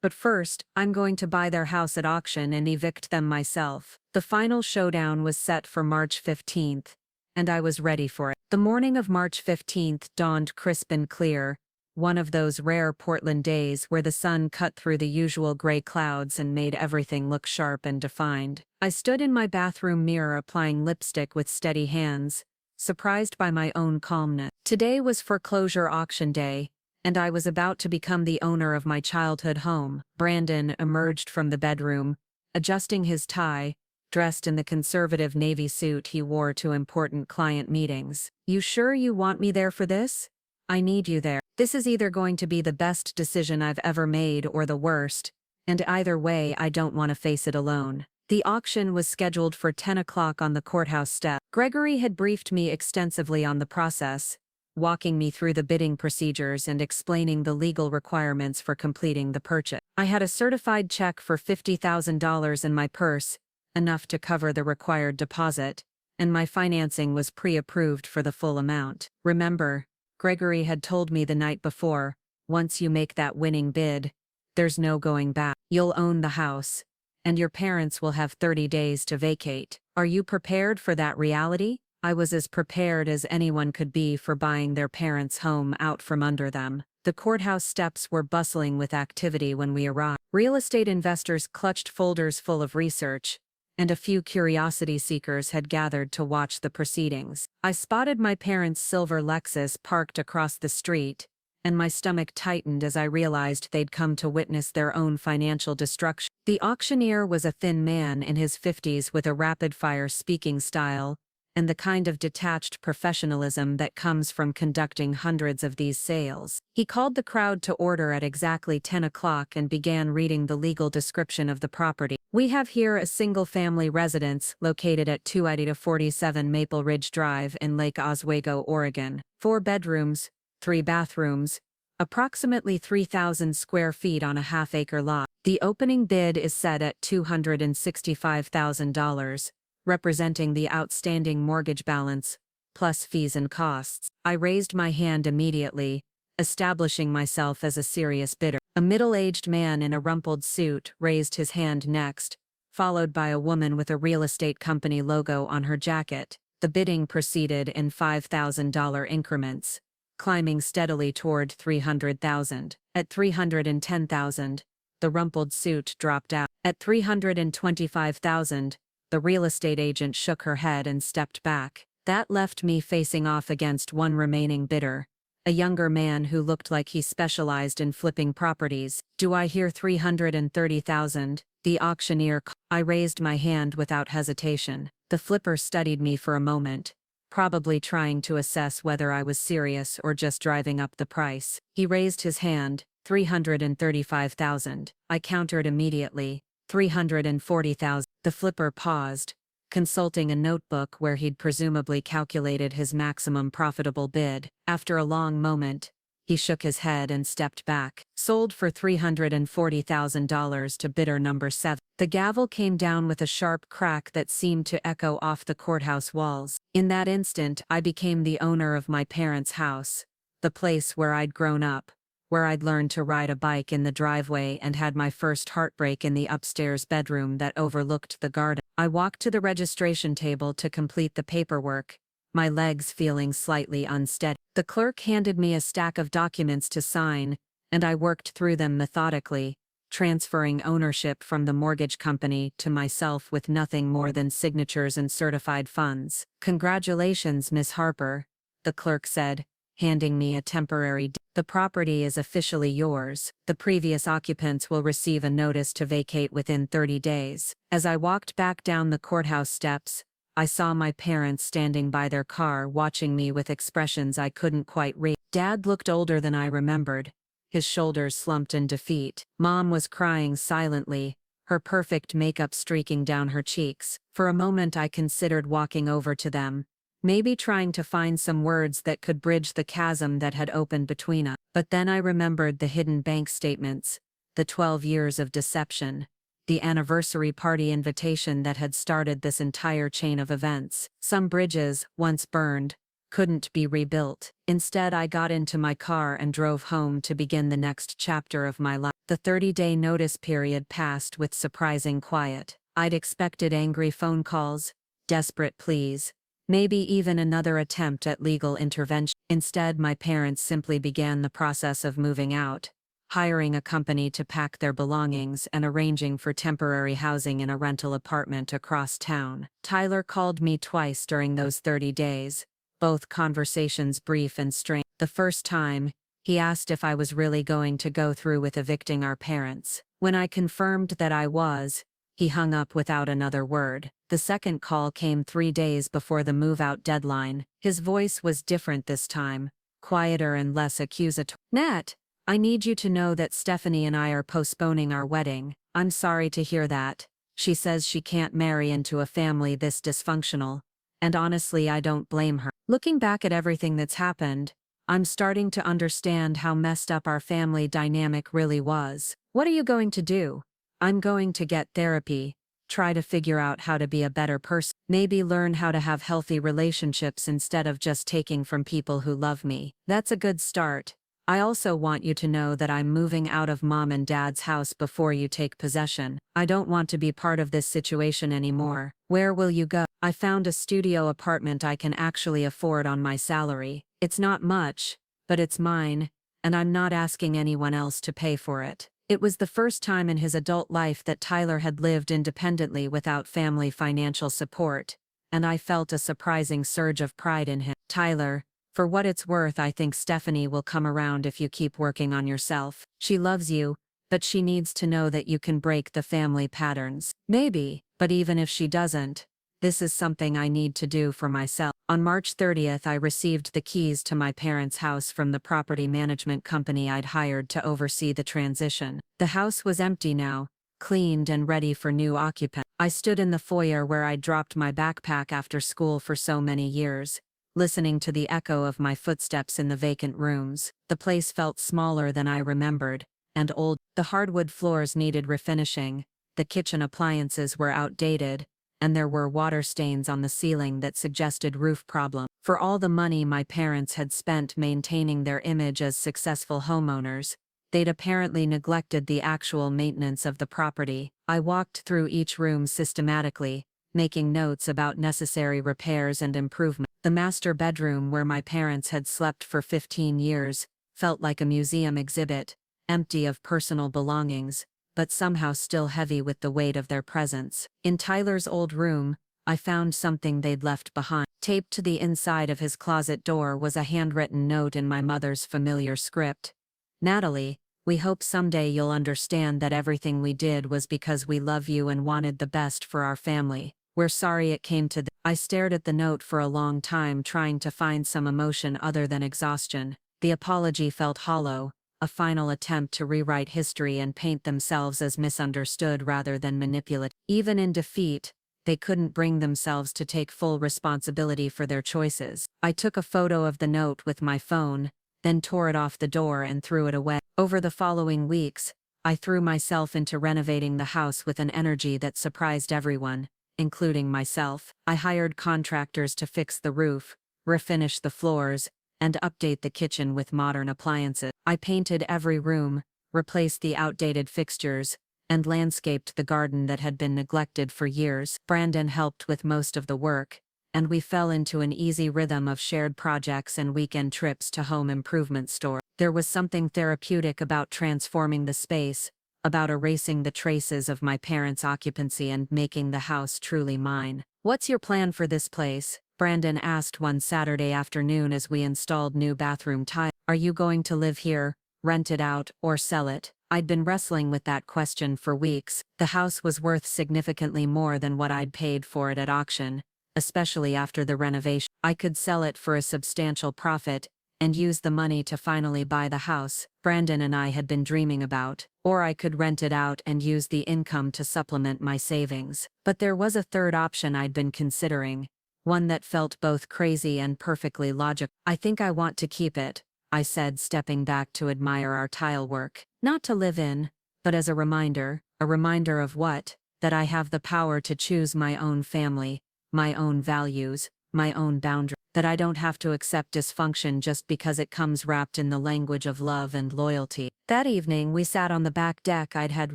A: But first, I'm going to buy their house at auction and evict them myself. The final showdown was set for March 15th, and I was ready for it. The morning of March 15th dawned crisp and clear, one of those rare Portland days where the sun cut through the usual gray clouds and made everything look sharp and defined. I stood in my bathroom mirror applying lipstick with steady hands, surprised by my own calmness. Today was foreclosure auction day, and I was about to become the owner of my childhood home. Brandon emerged from the bedroom, adjusting his tie, dressed in the conservative navy suit he wore to important client meetings. You sure you want me there for this? I need you there. This is either going to be the best decision I've ever made or the worst, and either way I don't want to face it alone. The auction was scheduled for 10 o'clock on the courthouse step. Gregory had briefed me extensively on the process, walking me through the bidding procedures and explaining the legal requirements for completing the purchase. I had a certified check for $50,000 in my purse, enough to cover the required deposit, and my financing was pre-approved for the full amount. Remember, Gregory had told me the night before, once you make that winning bid, there's no going back. You'll own the house, and your parents will have 30 days to vacate. Are you prepared for that reality? I was as prepared as anyone could be for buying their parents' home out from under them. The courthouse steps were bustling with activity when we arrived. Real estate investors clutched folders full of research, and a few curiosity seekers had gathered to watch the proceedings. I spotted my parents' silver Lexus parked across the street, and my stomach tightened as I realized they'd come to witness their own financial destruction. The auctioneer was a thin man in his 50s with a rapid-fire speaking style, and the kind of detached professionalism that comes from conducting hundreds of these sales. He called the crowd to order at exactly 10 o'clock and began reading the legal description of the property. We have here a single-family residence located at 280-47 Maple Ridge Drive in Lake Oswego, Oregon. 4 bedrooms, 3 bathrooms, approximately 3,000 square feet on a half-acre lot. The opening bid is set at $265,000. Representing the outstanding mortgage balance, plus fees and costs. I raised my hand immediately, establishing myself as a serious bidder. A middle-aged man in a rumpled suit raised his hand next, followed by a woman with a real estate company logo on her jacket. The bidding proceeded in $5,000 increments, climbing steadily toward $300,000. At $310,000, the rumpled suit dropped out. At $325,000, the real estate agent shook her head and stepped back. That left me facing off against one remaining bidder, a younger man who looked like he specialized in flipping properties. Do I hear $330,000? The auctioneer. I raised my hand without hesitation. The flipper studied me for a moment, probably trying to assess whether I was serious or just driving up the price. He raised his hand. $335,000. I countered immediately. $340,000. The flipper paused, consulting a notebook where he'd presumably calculated his maximum profitable bid. After a long moment, he shook his head and stepped back. Sold for $340,000 to bidder number 7. The gavel came down with a sharp crack that seemed to echo off the courthouse walls. In that instant, I became the owner of my parents' house, the place where I'd grown up, where I'd learned to ride a bike in the driveway and had my first heartbreak in the upstairs bedroom that overlooked the garden. I walked to the registration table to complete the paperwork, my legs feeling slightly unsteady. The clerk handed me a stack of documents to sign, and I worked through them methodically, transferring ownership from the mortgage company to myself with nothing more than signatures and certified funds. Congratulations, Miss Harper, the clerk said, handing me a temporary deed. The property is officially yours. The previous occupants will receive a notice to vacate within 30 days. As I walked back down the courthouse steps, I saw my parents standing by their car watching me with expressions I couldn't quite read. Dad looked older than I remembered, his shoulders slumped in defeat. Mom was crying silently, her perfect makeup streaking down her cheeks. For a moment I considered walking over to them, maybe trying to find some words that could bridge the chasm that had opened between us. But then I remembered the hidden bank statements, the 12 years of deception, the anniversary party invitation that had started this entire chain of events. Some bridges, once burned, couldn't be rebuilt. Instead, I got into my car and drove home to begin the next chapter of my life. The 30-day notice period passed with surprising quiet. I'd expected angry phone calls, desperate pleas, maybe even another attempt at legal intervention. Instead, my parents simply began the process of moving out, hiring a company to pack their belongings and arranging for temporary housing in a rental apartment across town. Tyler called me twice during those 30 days, both conversations brief and strained. The first time, he asked if I was really going to go through with evicting our parents. When I confirmed that I was, he hung up without another word. The second call came 3 days before the move-out deadline. His voice was different this time, quieter and less accusatory. "Nat, I need you to know that Stephanie and I are postponing our wedding. I'm sorry to hear that. She says she can't marry into a family this dysfunctional, and honestly I don't blame her. Looking back at everything that's happened, I'm starting to understand how messed up our family dynamic really was. What are you going to do?" "I'm going to get therapy, try to figure out how to be a better person, maybe learn how to have healthy relationships instead of just taking from people who love me." "That's a good start. I also want you to know that I'm moving out of mom and dad's house before you take possession. I don't want to be part of this situation anymore." "Where will you go?" "I found a studio apartment I can actually afford on my salary. It's not much, but it's mine, and I'm not asking anyone else to pay for it." It was the first time in his adult life that Tyler had lived independently without family financial support, and I felt a surprising surge of pride in him. "Tyler, for what it's worth, I think Stephanie will come around if you keep working on yourself. She loves you, but she needs to know that you can break the family patterns." "Maybe, but even if she doesn't, this is something I need to do for myself." On March 30th, I received the keys to my parents' house from the property management company I'd hired to oversee the transition. The house was empty now, cleaned and ready for new occupants. I stood in the foyer where I'd dropped my backpack after school for so many years, listening to the echo of my footsteps in the vacant rooms. The place felt smaller than I remembered, and old. The hardwood floors needed refinishing, the kitchen appliances were outdated, and there were water stains on the ceiling that suggested roof problems. For all the money my parents had spent maintaining their image as successful homeowners, they'd apparently neglected the actual maintenance of the property. I walked through each room systematically, making notes about necessary repairs and improvement. The master bedroom, where my parents had slept for 15 years, felt like a museum exhibit, empty of personal belongings, but somehow still heavy with the weight of their presence. In Tyler's old room, I found something they'd left behind. Taped to the inside of his closet door was a handwritten note in my mother's familiar script. "Natalie, we hope someday you'll understand that everything we did was because we love you and wanted the best for our family. We're sorry it came to this." I stared at the note for a long time, trying to find some emotion other than exhaustion. The apology felt hollow, a final attempt to rewrite history and paint themselves as misunderstood rather than manipulative. Even in defeat, they couldn't bring themselves to take full responsibility for their choices. I took a photo of the note with my phone, then tore it off the door and threw it away. Over the following weeks, I threw myself into renovating the house with an energy that surprised everyone, including myself. I hired contractors to fix the roof, refinish the floors, and update the kitchen with modern appliances. I painted every room, replaced the outdated fixtures, and landscaped the garden that had been neglected for years. Brandon helped with most of the work, and we fell into an easy rhythm of shared projects and weekend trips to home improvement stores. There was something therapeutic about transforming the space, about erasing the traces of my parents' occupancy and making the house truly mine. "What's your plan for this place?" Brandon asked one Saturday afternoon as we installed new bathroom tile. "Are you going to live here, rent it out, or sell it?" I'd been wrestling with that question for weeks. The house was worth significantly more than what I'd paid for it at auction, especially after the renovation. I could sell it for a substantial profit, and use the money to finally buy the house Brandon and I had been dreaming about, or I could rent it out and use the income to supplement my savings. But there was a third option I'd been considering, one that felt both crazy and perfectly logical. I think I want to keep it, I said, stepping back to admire our tile work. Not to live in, but as a reminder of what? That I have the power to choose my own family, my own values, my own boundaries. That I don't have to accept dysfunction just because it comes wrapped in the language of love and loyalty. That evening we sat on the back deck I'd had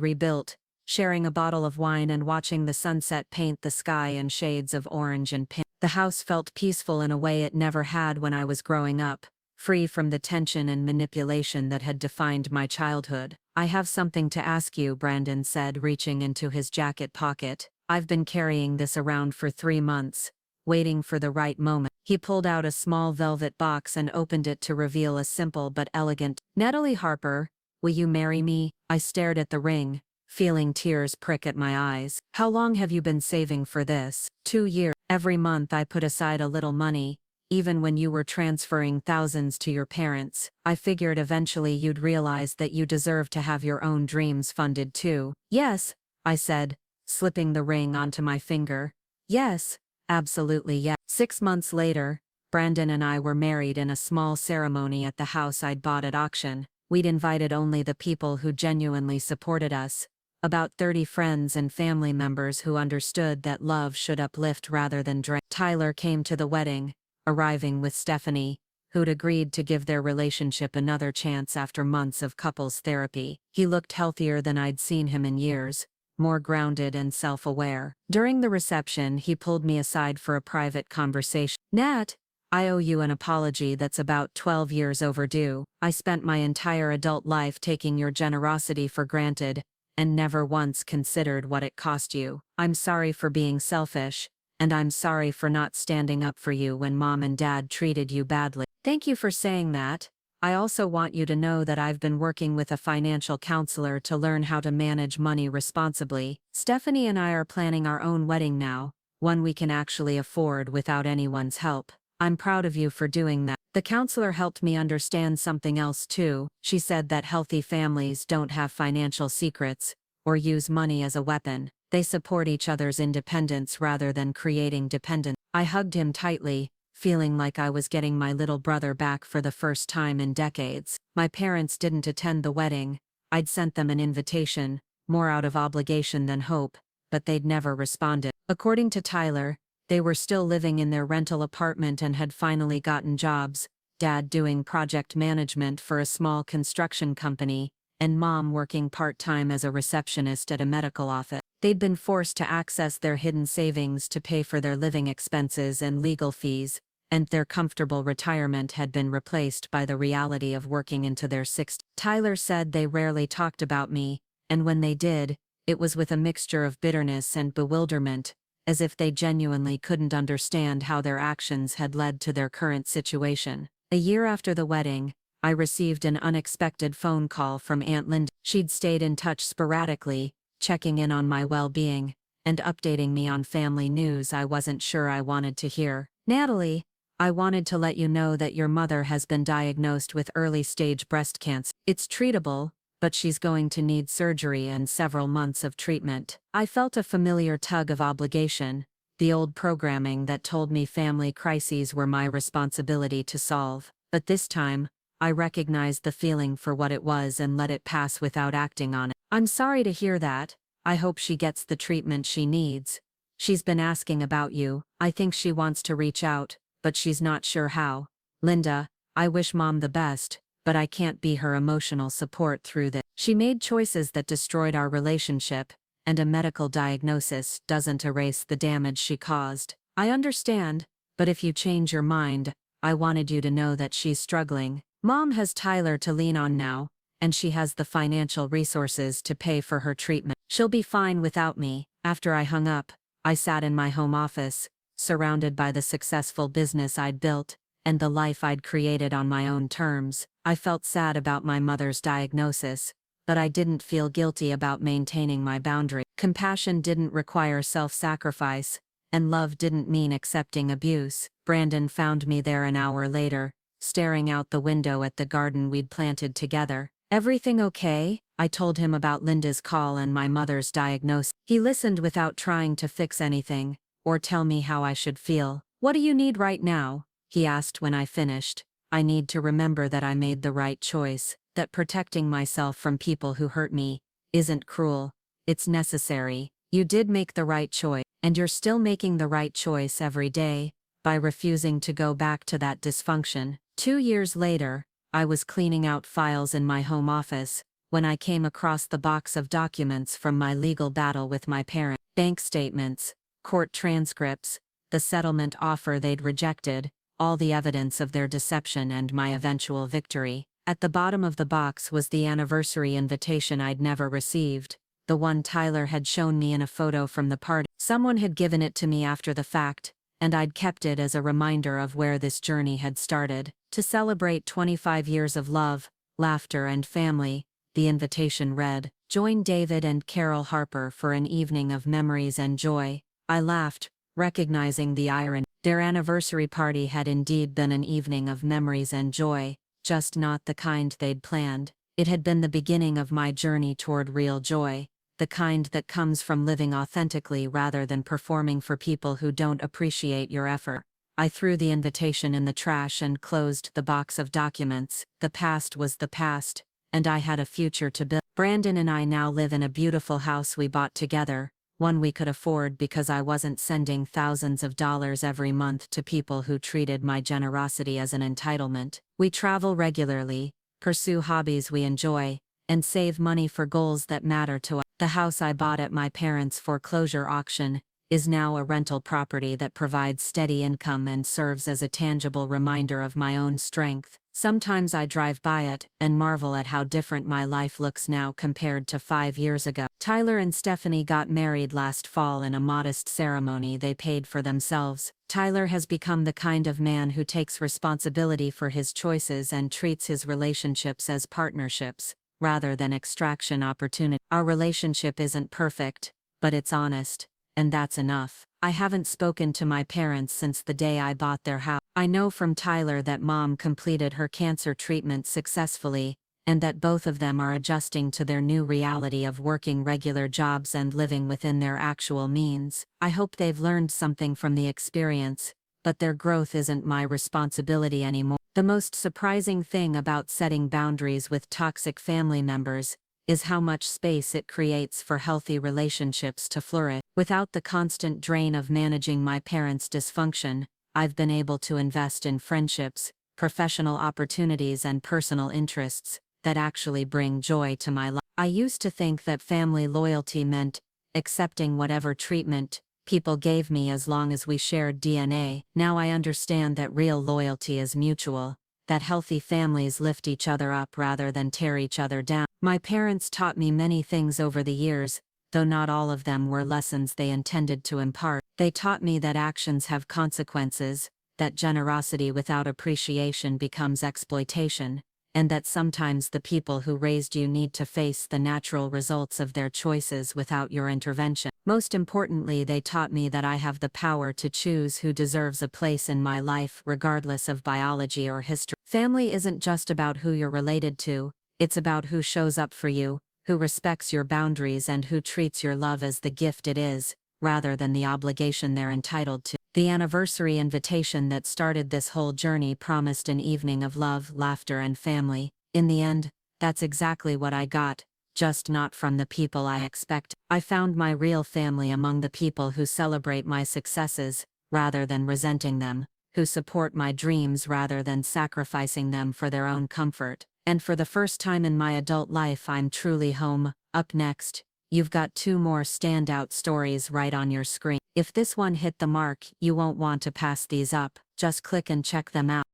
A: rebuilt, sharing a bottle of wine and watching the sunset paint the sky in shades of orange and pink. The house felt peaceful in a way it never had when I was growing up, free from the tension and manipulation that had defined my childhood. I have something to ask you, Brandon said, reaching into his jacket pocket. I've been carrying this around for 3 months, waiting for the right moment. He pulled out a small velvet box and opened it to reveal a simple but elegant, Natalie Harper, will you marry me? I stared at the ring, feeling tears prick at my eyes. How long have you been saving for this? 2 years. Every month I put aside a little money, even when you were transferring thousands to your parents. I figured eventually you'd realize that you deserve to have your own dreams funded too. Yes, I said, slipping the ring onto my finger. Yes, absolutely yes. 6 months later, Brandon and I were married in a small ceremony at the house I'd bought at auction. We'd invited only the people who genuinely supported us, about 30 friends and family members who understood that love should uplift rather than drain. Tyler came to the wedding, arriving with Stephanie, who'd agreed to give their relationship another chance after months of couples therapy. He looked healthier than I'd seen him in years, more grounded and self-aware. During the reception, he pulled me aside for a private conversation. Nat, I owe you an apology that's about 12 years overdue. I spent my entire adult life taking your generosity for granted, and never once considered what it cost you. I'm sorry for being selfish, and I'm sorry for not standing up for you when Mom and Dad treated you badly. Thank you for saying that. I also want you to know that I've been working with a financial counselor to learn how to manage money responsibly. Stephanie and I are planning our own wedding now, one we can actually afford without anyone's help. I'm proud of you for doing that. The counselor helped me understand something else too. She said that healthy families don't have financial secrets, or use money as a weapon. They support each other's independence rather than creating dependence. I hugged him tightly, feeling like I was getting my little brother back for the first time in decades. My parents didn't attend the wedding. I'd sent them an invitation, more out of obligation than hope, but they'd never responded. According to Tyler, they were still living in their rental apartment and had finally gotten jobs, Dad doing project management for a small construction company, and Mom working part-time as a receptionist at a medical office. They'd been forced to access their hidden savings to pay for their living expenses and legal fees, and their comfortable retirement had been replaced by the reality of working into their 60s. Tyler said they rarely talked about me, and when they did, it was with a mixture of bitterness and bewilderment, as if they genuinely couldn't understand how their actions had led to their current situation. A year after the wedding, I received an unexpected phone call from Aunt Linda. She'd stayed in touch sporadically, checking in on my well-being, and updating me on family news I wasn't sure I wanted to hear. Natalie, I wanted to let you know that your mother has been diagnosed with early-stage breast cancer. It's treatable, but she's going to need surgery and several months of treatment. I felt a familiar tug of obligation, the old programming that told me family crises were my responsibility to solve. But this time, I recognized the feeling for what it was and let it pass without acting on it. I'm sorry to hear that. I hope she gets the treatment she needs. She's been asking about you. I think she wants to reach out, but she's not sure how. Linda, I wish Mom the best, but I can't be her emotional support through this. She made choices that destroyed our relationship, and a medical diagnosis doesn't erase the damage she caused. I understand, but if you change your mind, I wanted you to know that she's struggling. Mom has Tyler to lean on now, and she has the financial resources to pay for her treatment. She'll be fine without me. After I hung up, I sat in my home office, surrounded by the successful business I'd built, and the life I'd created on my own terms. I felt sad about my mother's diagnosis, but I didn't feel guilty about maintaining my boundary. Compassion didn't require self-sacrifice, and love didn't mean accepting abuse. Brandon found me there an hour later, staring out the window at the garden we'd planted together. "Everything okay?" I told him about Linda's call and my mother's diagnosis. He listened without trying to fix anything, or tell me how I should feel. "What do you need right now?" he asked when I finished. "I need to remember that I made the right choice, that protecting myself from people who hurt me isn't cruel, it's necessary. You did make the right choice, and you're still making the right choice every day, by refusing to go back to that dysfunction." 2 years later, I was cleaning out files in my home office, when I came across the box of documents from my legal battle with my parents. Bank statements, court transcripts, the settlement offer they'd rejected, all the evidence of their deception and my eventual victory. At the bottom of the box was the anniversary invitation I'd never received, the one Tyler had shown me in a photo from the party. Someone had given it to me after the fact, and I'd kept it as a reminder of where this journey had started. To celebrate 25 years of love, laughter and family, the invitation read, "Join David and Carol Harper for an evening of memories and joy." I laughed, recognizing the irony. Their anniversary party had indeed been an evening of memories and joy, just not the kind they'd planned. It had been the beginning of my journey toward real joy, the kind that comes from living authentically rather than performing for people who don't appreciate your effort. I threw the invitation in the trash and closed the box of documents. The past was the past, and I had a future to build. Brandon and I now live in a beautiful house we bought together, one we could afford because I wasn't sending thousands of dollars every month to people who treated my generosity as an entitlement. We travel regularly, pursue hobbies we enjoy, and save money for goals that matter to us. The house I bought at my parents' foreclosure auction is now a rental property that provides steady income and serves as a tangible reminder of my own strength. Sometimes I drive by it and marvel at how different my life looks now compared to 5 years ago. Tyler and Stephanie got married last fall in a modest ceremony they paid for themselves. Tyler has become the kind of man who takes responsibility for his choices and treats his relationships as partnerships, rather than extraction opportunity. Our relationship isn't perfect, but it's honest, and that's enough. I haven't spoken to my parents since the day I bought their house. I know from Tyler that Mom completed her cancer treatment successfully, and that both of them are adjusting to their new reality of working regular jobs and living within their actual means. I hope they've learned something from the experience, but their growth isn't my responsibility anymore. The most surprising thing about setting boundaries with toxic family members is how much space it creates for healthy relationships to flourish. Without the constant drain of managing my parents' dysfunction, I've been able to invest in friendships, professional opportunities and personal interests that actually bring joy to my life. I used to think that family loyalty meant accepting whatever treatment people gave me as long as we shared DNA. Now I understand that real loyalty is mutual, that healthy families lift each other up rather than tear each other down. My parents taught me many things over the years, though not all of them were lessons they intended to impart. They taught me that actions have consequences, that generosity without appreciation becomes exploitation, and that sometimes the people who raised you need to face the natural results of their choices without your intervention. Most importantly, they taught me that I have the power to choose who deserves a place in my life regardless of biology or history. Family isn't just about who you're related to, it's about who shows up for you, who respects your boundaries and who treats your love as the gift it is, rather than the obligation they're entitled to. The anniversary invitation that started this whole journey promised an evening of love, laughter and family. In the end, that's exactly what I got, just not from the people I expect. I found my real family among the people who celebrate my successes, rather than resenting them, who support my dreams rather than sacrificing them for their own comfort. And for the first time in my adult life, I'm truly home. Up next, you've got 2 more standout stories right on your screen. If this one hit the mark, you won't want to pass these up. Just click and check them out.